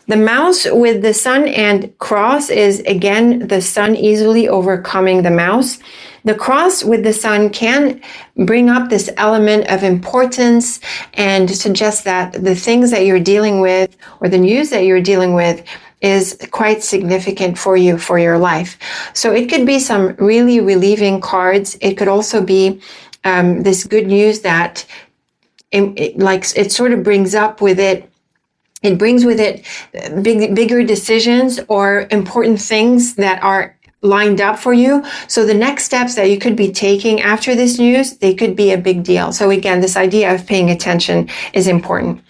The Mouse with the Sun and Cross is, again, the Sun easily overcoming the Mouse. The Cross with the Sun can bring up this element of importance and suggest that the things that you're dealing with or the news that you're dealing with is quite significant for you, for your life. So it could be some really relieving cards. It could also be this good news that it sort of brings up with it. It brings with it bigger decisions or important things that are lined up for you. So the next steps that you could be taking after this news, they could be a big deal. So again, this idea of paying attention is important.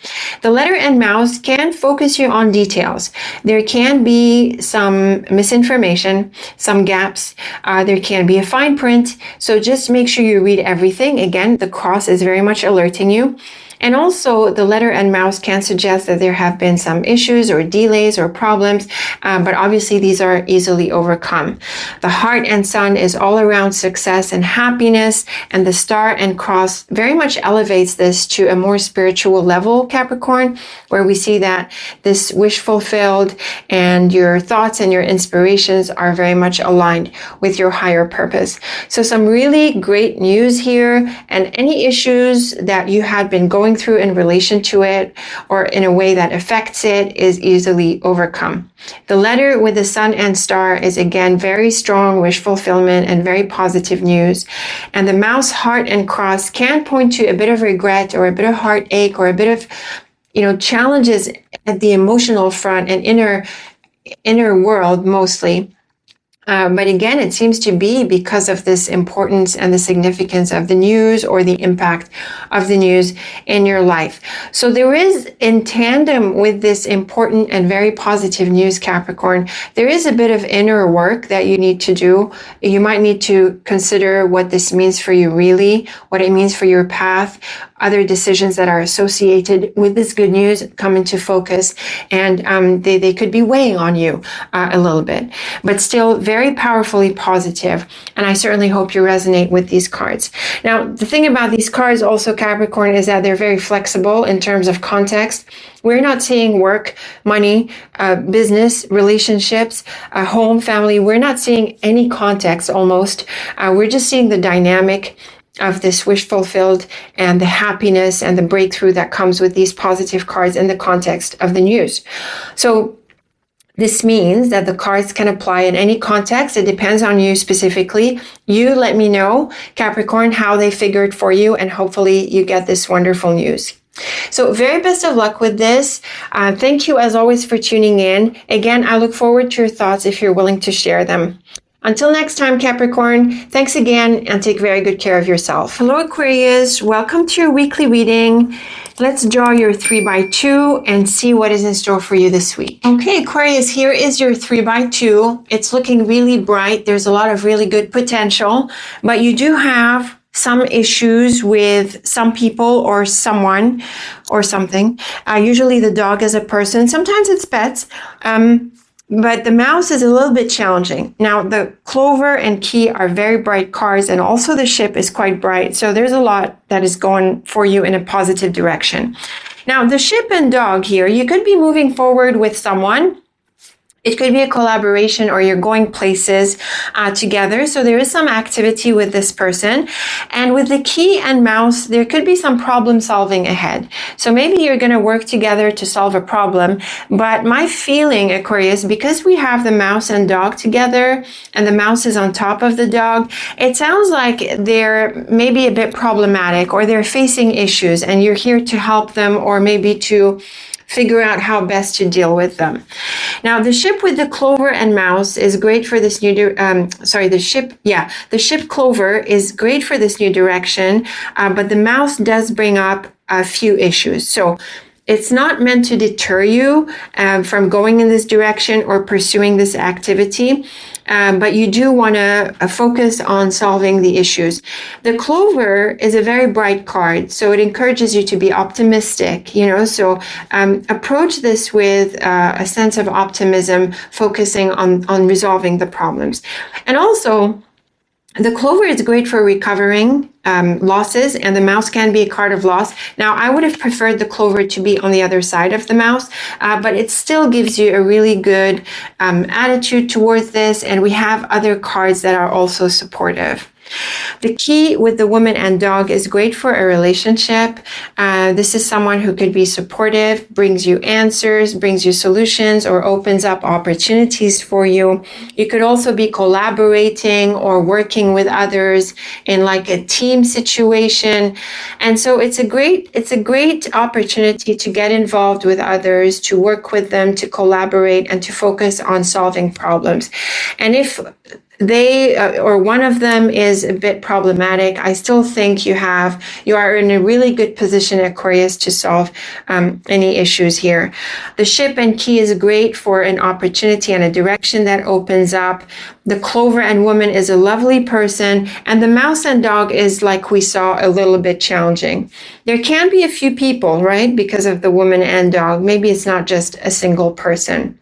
The letter N mouse can focus you on details. There can be some misinformation, some gaps. There can be a fine print. So just make sure you read everything. Again, the cross is very much alerting you. And also, the letter N mouse can suggest that there have been some issues or delays or problems, but obviously these are easily overcome. The heart and sun is all around success and happiness, and the star and cross very much elevates this to a more spiritual level, Capricorn, where we see that this wish fulfilled and your thoughts and your inspirations are very much aligned with your higher purpose. So some really great news here, and any issues that you had been going through in relation to it or in a way that affects it is easily overcome. The letter with the sun and star is again very strong wish fulfillment and very positive news. And the mouse, heart, and cross can point to a bit of regret or a bit of heartache or a bit of, challenges at the emotional front and inner world mostly. But again, it seems to be because of this importance and the significance of the news or the impact of the news in your life. So there is, in tandem with this important and very positive news, Capricorn, there is a bit of inner work that you need to do. You might need to consider what this means for you really, what it means for your path. Other decisions that are associated with this good news come into focus, and they could be weighing on you a little bit, but still very powerfully positive. And I certainly hope you resonate with these cards. Now, the thing about these cards also, Capricorn, is that they're very flexible in terms of context. We're not seeing work, money, business, relationships, home, family. We're not seeing any context almost. We're just seeing the dynamic of this wish fulfilled and the happiness and the breakthrough that comes with these positive cards in the context of the news. So this means that the cards can apply in any context. It depends on you specifically. You let me know, Capricorn, how they figured for you, and hopefully you get this wonderful news. So very best of luck with this. Thank you as always for tuning in. Again, I look forward to your thoughts if you're willing to share them. Until next time, Capricorn, thanks again and take very good care of yourself. Hello, Aquarius. Welcome to your weekly reading. Let's draw your 3x2 and see what is in store for you this week. Okay, Aquarius, here is your 3x2. It's looking really bright. There's a lot of really good potential, but you do have some issues with some people or someone or something. Usually the dog is a person. Sometimes it's pets. But the mouse is a little bit challenging. Now, the clover and key are very bright cards, and also the ship is quite bright. So there's a lot that is going for you in a positive direction. Now, the ship and dog here, you could be moving forward with someone. It could be a collaboration or you're going places together. So there is some activity with this person. And with the key and mouse, there could be some problem solving ahead. So maybe you're going to work together to solve a problem. But my feeling, Aquarius, because we have the mouse and dog together and the mouse is on top of the dog, it sounds like they're maybe a bit problematic or they're facing issues and you're here to help them or maybe to figure out how best to deal with them. Now, the ship with the clover and mouse is great for this new, the ship clover is great for this new direction, but the mouse does bring up a few issues. So it's not meant to deter you from going in this direction or pursuing this activity, but you do want to focus on solving the issues. The clover is a very bright card, so it encourages you to be optimistic, so approach this with a sense of optimism, focusing on resolving the problems. And also, the clover is great for recovering losses, and the mouse can be a card of loss. Now, I would have preferred the clover to be on the other side of the mouse, but it still gives you a really good attitude towards this, and we have other cards that are also supportive. The key with the woman and dog is great for a relationship. This is someone who could be supportive, brings you answers, brings you solutions, or opens up opportunities for you. You could also be collaborating or working with others in like a team situation. And so it's a great opportunity to get involved with others, to work with them, to collaborate, and to focus on solving problems. And if they or one of them is a bit problematic. I still think you are in a really good position, Aquarius, to solve any issues here. The ship and key is great for an opportunity and a direction that opens up. The clover and woman is a lovely person, and the mouse and dog is, like we saw, a little bit challenging. There can be a few people, right, because of the woman and dog. Maybe it's not just a single person.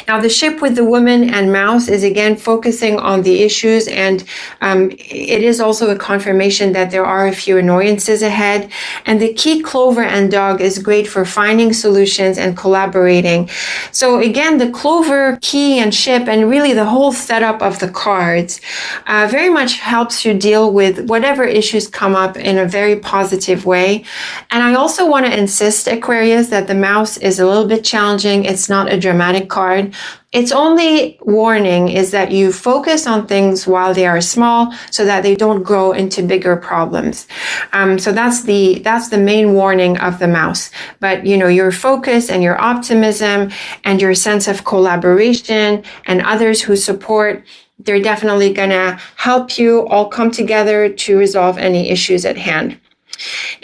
Now, the ship with the woman and mouse is again focusing on the issues, and it is also a confirmation that there are a few annoyances ahead. And the key, clover and dog, is great for finding solutions and collaborating. So again, the clover, key, and ship, and really the whole setup of the cards very much helps you deal with whatever issues come up in a very positive way. And I also want to insist, Aquarius, that the mouse is a little bit challenging. It's not a dramatic card. Its only warning is that you focus on things while they are small so that they don't grow into bigger problems. So that's the main warning of the mouse. But your focus and your optimism and your sense of collaboration and others who support, they're definitely gonna help you all come together to resolve any issues at hand.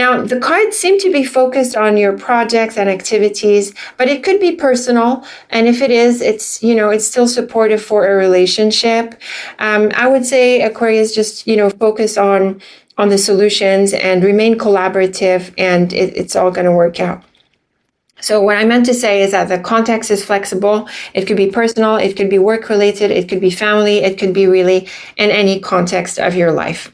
Now, the cards seem to be focused on your projects and activities, but it could be personal. And if it is, it's still supportive for a relationship. I would say, Aquarius, just, focus on the solutions and remain collaborative, and it's all going to work out. So what I meant to say is that the context is flexible. It could be personal, it could be work related, it could be family, it could be really in any context of your life.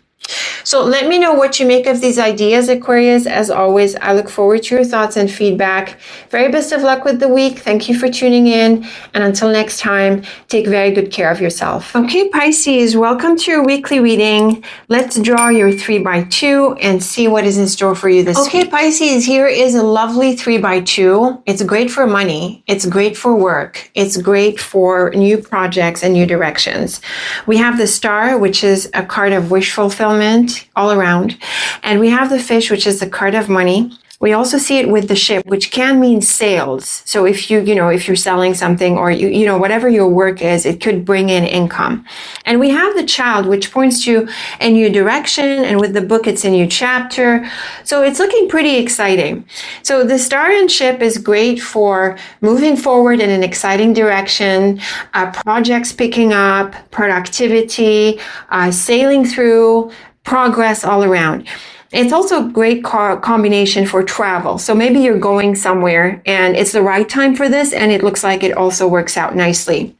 So let me know what you make of these ideas, Aquarius. As always, I look forward to your thoughts and feedback. Very best of luck with the week. Thank you for tuning in. And until next time, take very good care of yourself. Okay, Pisces, welcome to your weekly reading. Let's draw your 3x2 and see what is in store for you this week. Okay, Pisces, here is a lovely 3x2. It's great for money. It's great for work. It's great for new projects and new directions. We have the Star, which is a card of wish fulfillment all around. And we have the Fish, which is the card of money. We also see it with the Ship, which can mean sales. So if if you're selling something, or whatever your work is, it could bring in income. And we have the Child, which points to a new direction. And with the book, it's a new chapter. So it's looking pretty exciting. So the Star and Ship is great for moving forward in an exciting direction, projects picking up, productivity, sailing through, progress all around. It's also a great combination for travel. So maybe you're going somewhere and it's the right time for this, and it looks like it also works out nicely.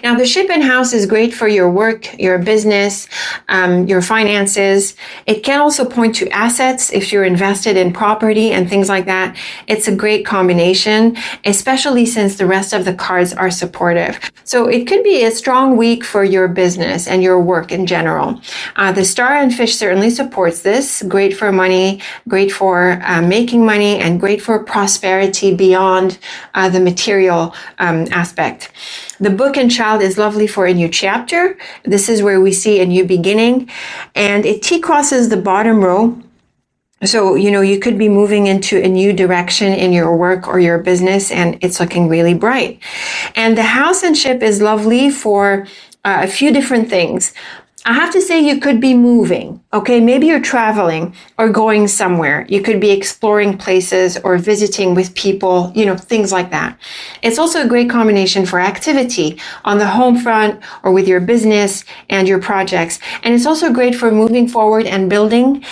Now, the Ship and House is great for your work, your business, your finances. It can also point to assets if you're invested in property and things like that. It's a great combination, especially since the rest of the cards are supportive. So it could be a strong week for your business and your work in general. The Star and Fish certainly supports this. Great for money, great for making money, and great for prosperity beyond the material aspect. The Book and Child is lovely for a new chapter. This is where we see a new beginning, and it T-crosses the bottom row. So, you could be moving into a new direction in your work or your business, and it's looking really bright. And the House and Ship is lovely for a few different things. I have to say, you could be moving, okay? Maybe you're traveling or going somewhere. You could be exploring places or visiting with people, things like that. It's also a great combination for activity on the home front or with your business and your projects. And it's also great for moving forward and building.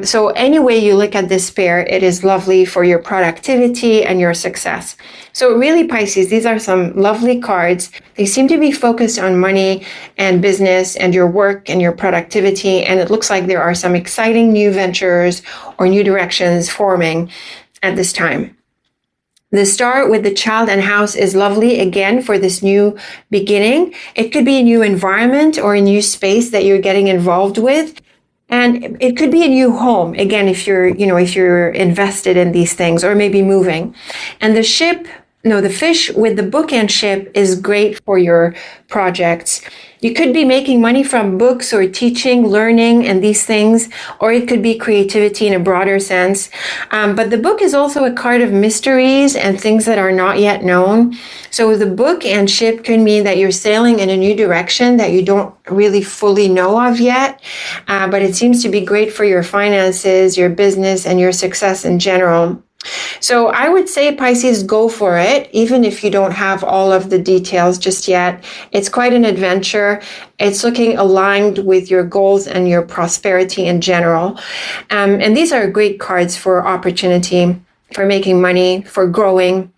So any way you look at this pair, it is lovely for your productivity and your success. So really, Pisces, these are some lovely cards. They seem to be focused on money and business and your work and your productivity. And it looks like there are some exciting new ventures or new directions forming at this time. The Star with the Child and House is lovely, again, for this new beginning. It could be a new environment or a new space that you're getting involved with. And it could be a new home, again, if you're invested in these things, or maybe moving. And the Ship No, the fish with the book and ship is great for your projects. You could be making money from books or teaching, learning, and these things, or it could be creativity in a broader sense. But the book is also a card of mysteries and things that are not yet known. So the book and ship could mean that you're sailing in a new direction that you don't really fully know of yet. But it seems to be great for your finances, your business, and your success in general. So I would say, Pisces, go for it, even if you don't have all of the details just yet. It's quite an adventure. It's looking aligned with your goals and your prosperity in general. And these are great cards for opportunity, for making money, for growing,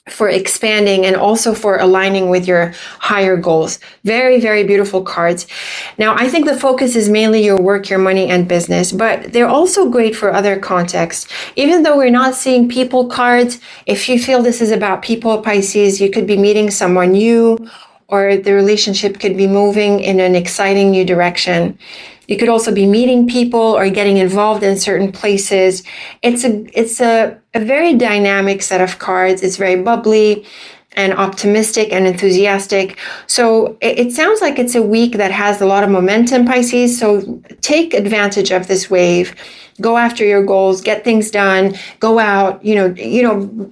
for expanding, and also for aligning with your higher goals. Very, very beautiful cards. Now, I think the focus is mainly your work, your money, and business, but they're also great for other contexts. Even though we're not seeing people cards, if you feel this is about people, Pisces, you could be meeting someone new, or the relationship could be moving in an exciting new direction. You could also be meeting people or getting involved in certain places. It's a very dynamic set of cards. It's very bubbly and optimistic and enthusiastic. So it sounds like it's a week that has a lot of momentum, Pisces. So take advantage of this wave. Go after your goals, get things done, go out,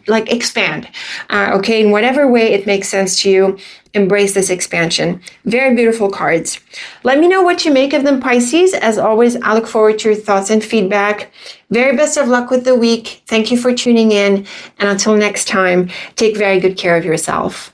like expand. Okay, in whatever way it makes sense to you, embrace this expansion. Very beautiful cards. Let me know what you make of them, Pisces. As always, I look forward to your thoughts and feedback. Very best of luck with the week. Thank you for tuning in. And until next time, take very good care of yourself.